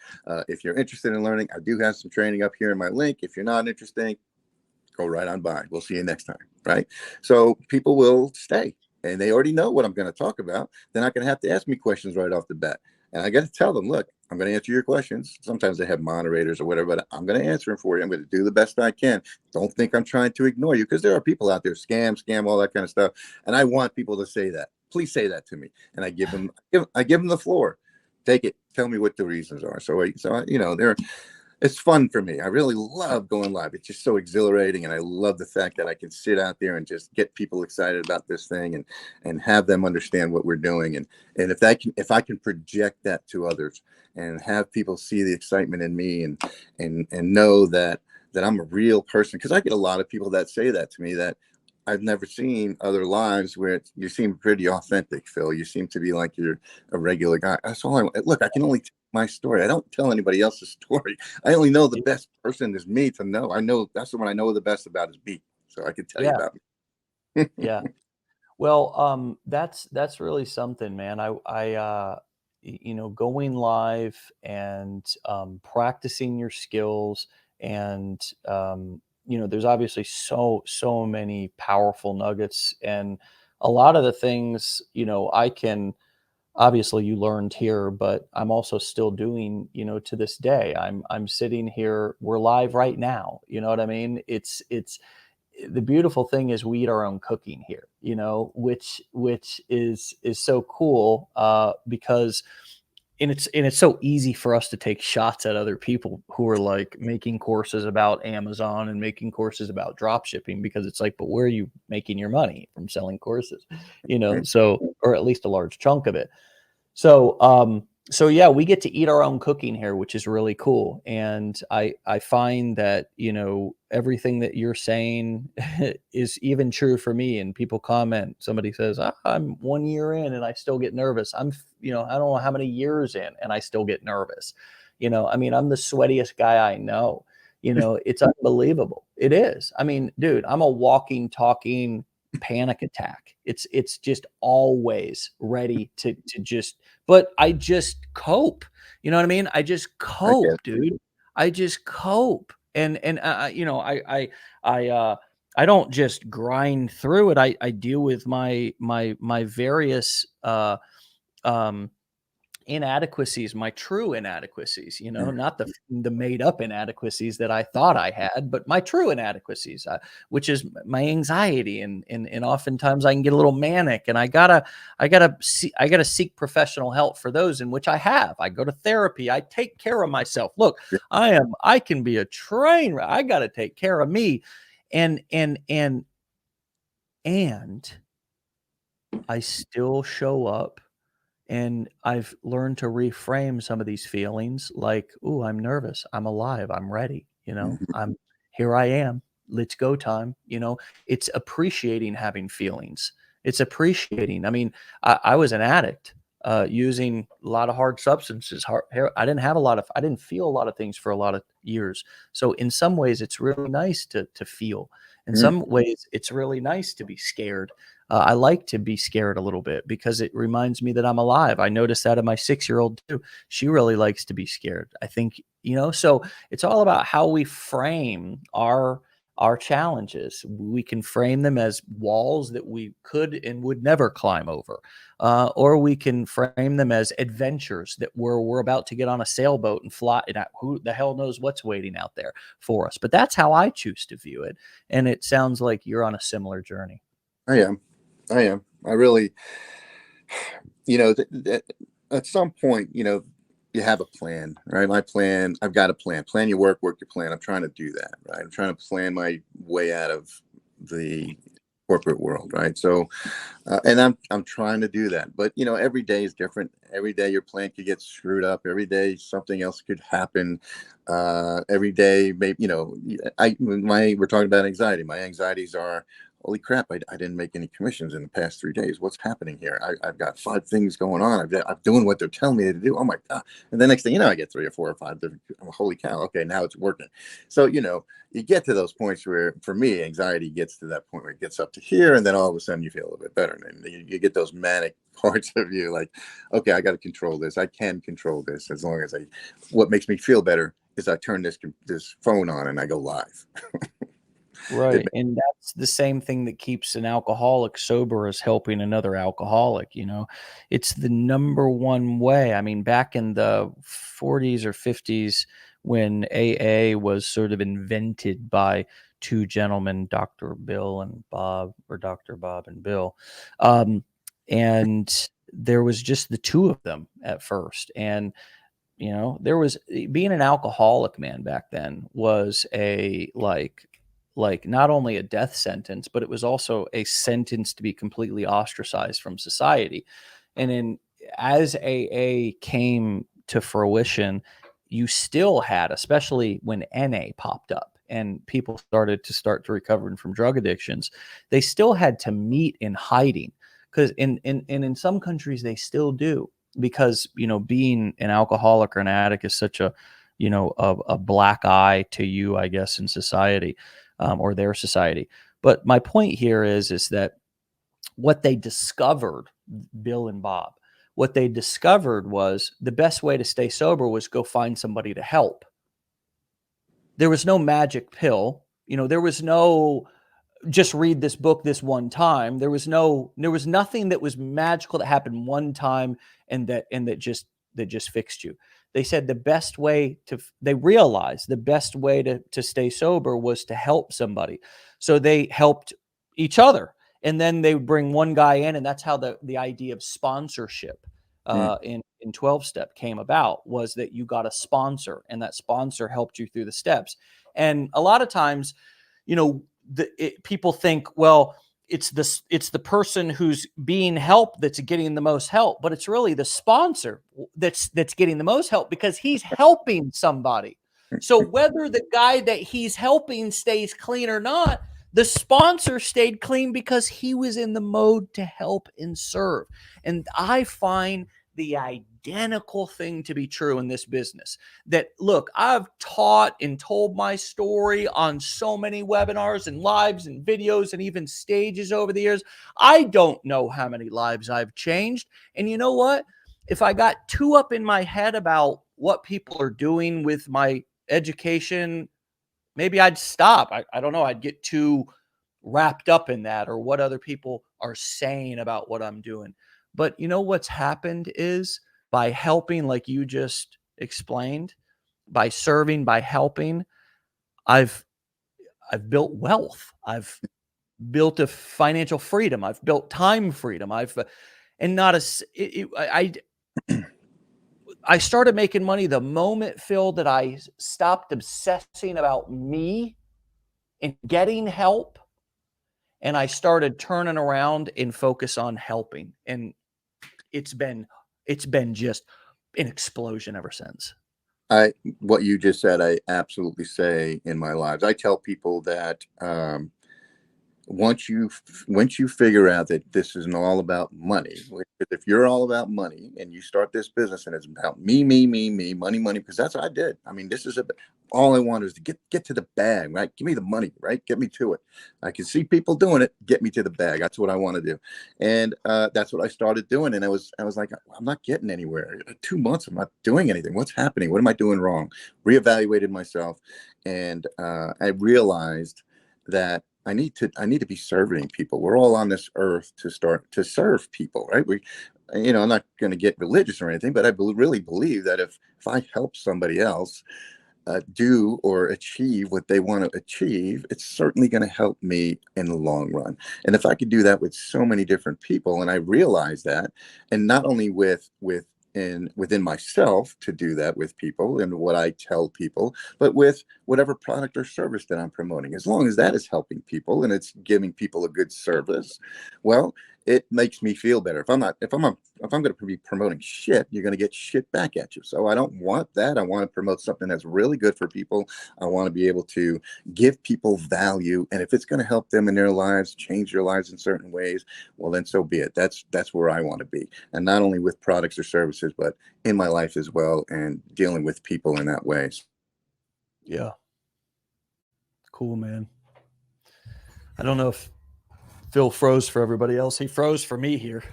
If you're interested in learning, I do have some training up here in my link. If you're not interested, go right on by. We'll see you next time. Right. So people will stay, and they already know what I'm going to talk about. They're not going to have to ask me questions right off the bat. And I got to tell them, look, I'm going to answer your questions. Sometimes they have moderators or whatever, but I'm going to answer them for you. I'm going to do the best I can. Don't think I'm trying to ignore you, because there are people out there, scam, all that kind of stuff. And I want people to say that. Please say that to me. And I give them the floor. Take it. Tell me what the reasons are. It's fun for me. I really love going live. It's just so exhilarating, and I love the fact that I can sit out there and just get people excited about this thing and have them understand what we're doing. And if I can project that to others and have people see the excitement in me and know that I'm a real person, because I get a lot of people that say that to me, that I've never seen other lives where you seem pretty authentic, Phil. You seem to be like you're a regular guy. That's all look, I can only tell my story. I don't tell anybody else's story. I only know the best person is me to know. I know that's the one I know the best about is me. So I can tell you about me. Yeah. Well, that's really something, man. Going live and practicing your skills, and there's obviously so many powerful nuggets, and a lot of the things, I can obviously you learned here, but I'm also still doing, to this day. I'm sitting here, we're live right now. You know what I mean? It's the beautiful thing is we eat our own cooking here, which is so cool, because it's so easy for us to take shots at other people who are like making courses about Amazon and making courses about drop shipping, because it's like, but where are you making your money from selling courses? So, or at least a large chunk of it. So yeah, we get to eat our own cooking here, which is really cool. And I find that, everything that you're saying is even true for me. And people comment, somebody says, I'm 1 year in and I still get nervous. I don't know how many years in and I still get nervous. I'm the sweatiest guy I know. It's unbelievable. It is. Dude, I'm a walking, talking panic attack. It's just always ready to just, but I just cope. You know what I mean? I just cope, dude. I just cope. And you know, I don't just grind through it. I deal with my various um inadequacies, my true inadequacies, you know, Mm. not the made up inadequacies that I thought I had, but my true inadequacies, which is my anxiety, and oftentimes I can get a little manic, and I gotta seek professional help for those, in which I have. I go to therapy. I take care of myself. Look, Yeah. I can be a train wreck. I got to take care of me, and I still show up. And I've learned to reframe some of these feelings like, "Ooh, I'm nervous. I'm alive. I'm ready. You know, Mhm. here I am. Let's go time." You know, it's appreciating having feelings. It's appreciating. I mean, I was an addict, using a lot of hard substances. I didn't have a lot of, I didn't feel a lot of things for a lot of years. So in some ways, it's really nice to feel. In Mm. some ways, it's really nice to be scared. I like to be scared a little bit because it reminds me that I'm alive. I noticed that in my 6-year-old too. She really likes to be scared. I think, you know, so it's all about how we frame our challenges. We can frame them as walls that we could and would never climb over, or we can frame them as adventures that we're about to get on a sailboat and fly. And who the hell knows what's waiting out there for us? But that's how I choose to view it. And it sounds like you're on a similar journey. I am. I am. I really, at some point, you have a plan, right? My plan, I've got a plan. Plan your work, work your plan. I'm trying to do that, right? I'm trying to plan my way out of the corporate world, right? So, and I'm trying to do that. But every day is different. Every day your plan could get screwed up. Every day something else could happen. Every day, maybe we're talking about anxiety. My anxieties are, holy crap, I didn't make any commissions in the past 3 days. What's happening here? I've got 5 things going on. I'm doing what they're telling me to do. Oh my God. And the next thing I get 3 or 4 or 5 different, holy cow. Okay, now it's working. So, you get to those points where, for me, anxiety gets to that point where it gets up to here, and then all of a sudden you feel a little bit better. And you get those manic parts of you like, okay, I got to control this. I can control this as long as what makes me feel better is I turn this phone on and I go live. Right, and that's the same thing that keeps an alcoholic sober as helping another alcoholic, you know? It's the number one way. I mean, back in the 40s or 50s when AA was sort of invented by 2 gentlemen, Dr. Bill and Bob, or Dr. Bob and Bill, and there was just the 2 of them at first, and you know, there was being an alcoholic, man, back then was a like not only a death sentence, but it was also a sentence to be completely ostracized from society. And in as AA came to fruition, you still had, especially when NA popped up and people started to recovering from drug addictions, they still had to meet in hiding because in some countries they still do, because you know, being an alcoholic or an addict is such a, you know, a black eye to you, I guess, in society, or their society. But my point here is that what they discovered, Bill and Bob, what they discovered was the best way to stay sober was go find somebody to help. There was no magic pill. You know, there was no just read this book this one time. There was nothing that was magical that happened one time that just fixed you. They said the best way to they realized the best way to stay sober was to help somebody. So they helped each other. And then they would bring one guy in, and that's how the idea of sponsorship Mm. in 12 step came about, was that you got a sponsor, and that sponsor helped you through the steps. And a lot of times, you know, people think, well, it's the person who's being helped that's getting the most help, but it's really the sponsor that's getting the most help because he's helping somebody. So whether the guy that he's helping stays clean or not, the sponsor stayed clean because he was in the mode to help and serve. And I find the identical thing to be true in this business. That, look, I've taught and told my story on so many webinars and lives and videos and even stages over the years. I don't know how many lives I've changed. And you know what? If I got too up in my head about what people are doing with my education maybe I'd stop. I don't know. I'd get too wrapped up in that or what other people are saying about what I'm doing. But you know what's happened is by helping, like you just explained, by serving, by helping, I've built wealth. I've built a financial freedom. I've built time freedom. And not as I started making money the moment, Phil, that I stopped obsessing about me and getting help. And I started turning around and focus on helping. And it's been just an explosion ever since. What you just said, I absolutely say in my lives. I tell people that once you figure out that this isn't all about money, if you're all about money and you start this business and it's about me, money, because that's what I did. I mean, all I wanted is to get to the bag, right? Give me the money, right? Get me to it. I can see people doing it. Get me to the bag. That's what I want to do. And that's what I started doing. And I was like, I'm not getting anywhere. 2 months, I'm not doing anything. What's happening? What am I doing wrong? Reevaluated myself. And I realized that I need to be serving people. We're all on this earth to start to serve people, right? I'm not going to get religious or anything, but I really believe that if I help somebody else do or achieve what they want to achieve, it's certainly going to help me in the long run. And if I could do that with so many different people, and I realize that, and not only within myself to do that with people and what I tell people, but with whatever product or service that I'm promoting, as long as that is helping people and it's giving people a good service, well, it makes me feel better. If I'm going to be promoting shit, you're going to get shit back at you. So I don't want that. I want to promote something that's really good for people. I want to be able to give people value. And if it's going to help them in their lives, change their lives in certain ways, well, then so be it. That's where I want to be. And not only with products or services, but in my life as well, and dealing with people in that way. Yeah. Cool, man. I don't know if Phil froze for everybody else. He froze for me here.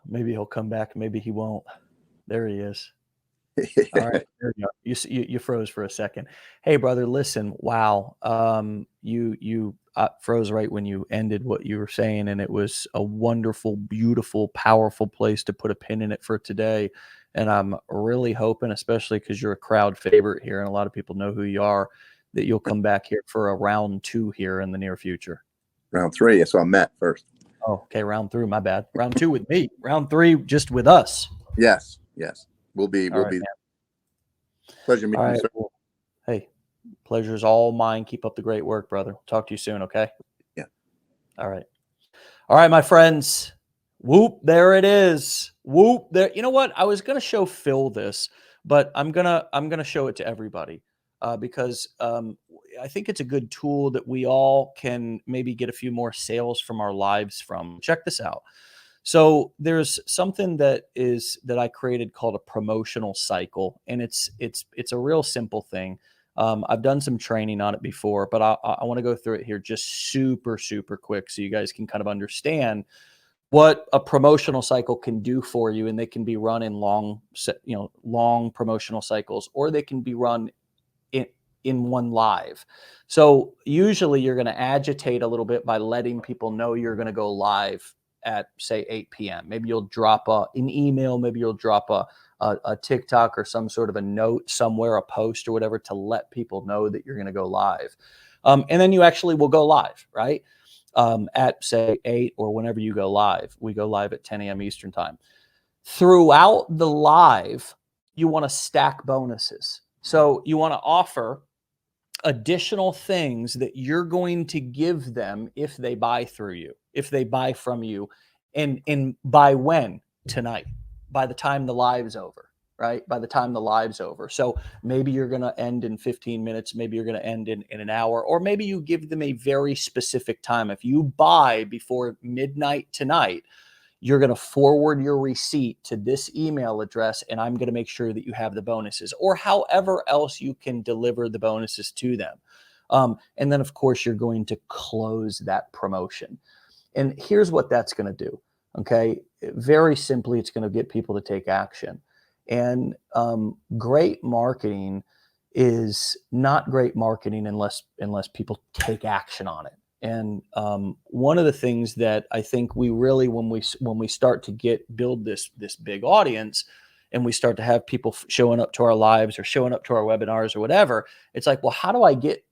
Maybe he'll come back. Maybe he won't. There he is. All right. There you go. You froze for a second. Hey, brother, listen. Wow. You froze right when you ended what you were saying, and it was a wonderful, beautiful, powerful place to put a pin in it for today. And I'm really hoping, especially because you're a crowd favorite here and a lot of people know who you are, that you'll come back here for a round 2 here in the near future. Round 3. So I'm Matt first. Oh, okay. Round 3. My bad. Round 2 with me. Round 3 just with us. Yes. We'll be. Pleasure meeting you, sir. Well, hey, pleasure's all mine. Keep up the great work, brother. Talk to you soon, okay? Yeah. All right, my friends. Whoop, there it is. Whoop, there. You know what? I was gonna show Phil this, but I'm gonna show it to everybody because I think it's a good tool that we all can maybe get a few more sales from our lives from. Check this out. So there's something that I created called a promotional cycle, and it's a real simple thing. I've done some training on it before, but I want to go through it here just super, super quick so you guys can kind of understand what a promotional cycle can do for you. And they can be run in long promotional cycles, or they can be run in one live. So usually you're going to agitate a little bit by letting people know you're going to go live at say 8 p.m. Maybe you'll drop an email, maybe you'll drop a TikTok or some sort of a note somewhere, a post or whatever, to let people know that you're going to go live. And then you actually will go live, right? At say 8 or whenever you go live. We go live at 10 a.m. Eastern time. Throughout the live, you want to stack bonuses. So you want to offer additional things that you're going to give them if they buy through you, if they buy from you, and by when? Tonight, by the time the live's over, right? By the time the live's over. So maybe you're going to end in 15 minutes, maybe you're going to end in an hour, or maybe you give them a very specific time. If you buy before midnight tonight, you're going to forward your receipt to this email address, and I'm going to make sure that you have the bonuses, or however else you can deliver the bonuses to them. And then, of course, you're going to close that promotion. And here's what that's going to do. Okay. Very simply, it's going to get people to take action. And great marketing is not great marketing unless people take action on it. And one of the things that I think we really, when we start to build this big audience, and we start to have people showing up to our lives or showing up to our webinars or whatever, it's like, well, how do I get,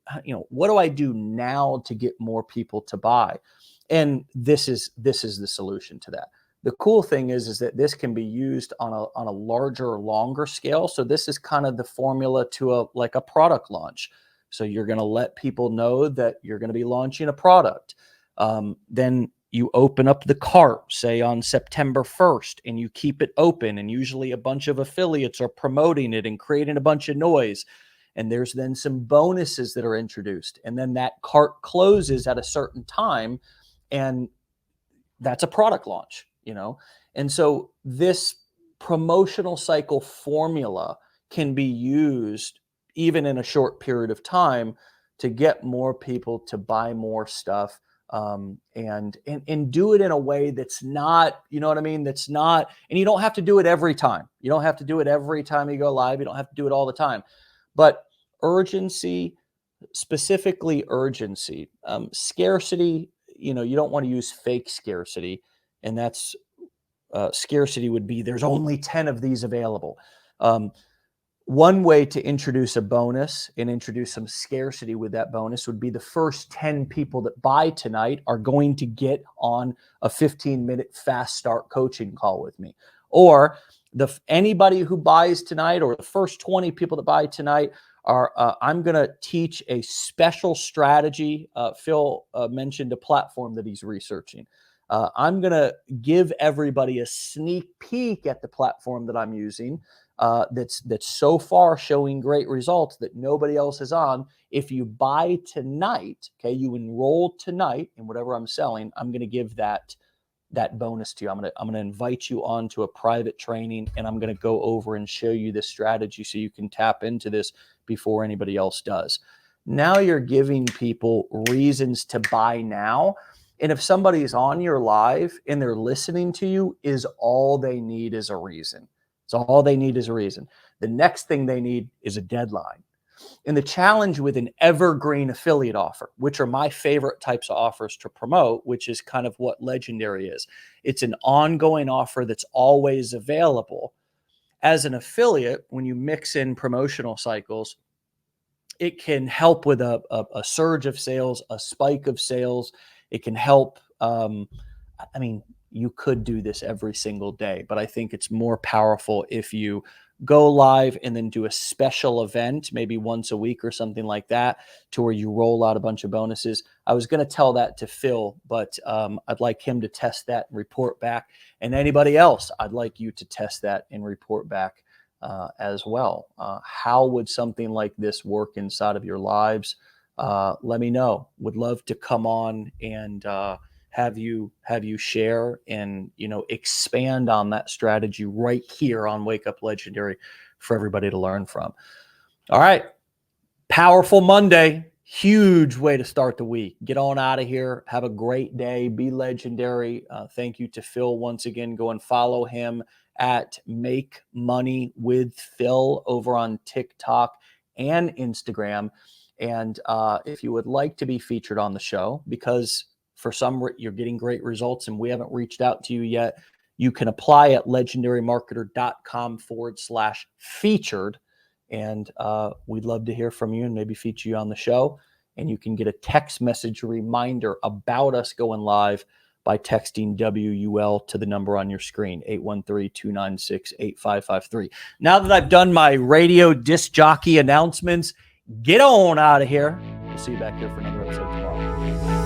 what do I do now to get more people to buy? And this is the solution to that. The cool thing is that this can be used on a larger, longer scale. So this is kind of the formula to a product launch. So you're going to let people know that you're going to be launching a product. Then you open up the cart, say on September 1st, and you keep it open. And usually a bunch of affiliates are promoting it and creating a bunch of noise. And there's then some bonuses that are introduced. And then that cart closes at a certain time. And that's a product launch, And so this promotional cycle formula can be used even in a short period of time to get more people to buy more stuff, and do it in a way that's not, that's not, and you don't have to do it every time. You don't have to do it every time you go live. You don't have to do it all the time, but urgency, specifically urgency, scarcity, you don't want to use fake scarcity. And that's scarcity would be there's only 10 of these available. One way to introduce a bonus and introduce some scarcity with that bonus would be the first 10 people that buy tonight are going to get on a 15-minute fast start coaching call with me. Or anybody who buys tonight, or the first 20 people that buy tonight, I'm going to teach a special strategy. Phil mentioned a platform that he's researching. I'm going to give everybody a sneak peek at the platform that I'm using that's so far showing great results that nobody else is on. If you buy tonight, okay, you enroll tonight in whatever I'm selling, I'm going to give that bonus to you. I'm going to invite you on to a private training, and I'm going to go over and show you this strategy so you can tap into this before anybody else does. Now you're giving people reasons to buy now. And if somebody's on your live and they're listening to you, is all they need is a reason. So all they need is a reason. The next thing they need is a deadline. And the challenge with an evergreen affiliate offer, which are my favorite types of offers to promote, which is kind of what Legendary is. It's an ongoing offer that's always available. As an affiliate, when you mix in promotional cycles, it can help with a surge of sales, a spike of sales. It can help. You could do this every single day, but I think it's more powerful if you go live and then do a special event, maybe once a week or something like that, to where you roll out a bunch of bonuses. I was going to tell that to Phil, but I'd like him to test that and report back. And anybody else, I'd like you to test that and report back as well. How would something like this work inside of your lives? Let me know. Would love to come on and have you share and expand on that strategy right here on Wake Up Legendary for everybody to learn from. All right, powerful Monday, huge way to start the week. Get on out of here. Have a great day. Be legendary. Thank you to Phil once again. Go and follow him at Make Money with Phil over on TikTok and Instagram. And if you would like to be featured on the show, because for some you're getting great results and we haven't reached out to you yet, you can apply at legendarymarketer.com/featured. And we'd love to hear from you and maybe feature you on the show. And you can get a text message reminder about us going live by texting WUL to the number on your screen, 813-296-8553. Now that I've done my radio disc jockey announcements, get on out of here. We'll see you back here for another episode tomorrow.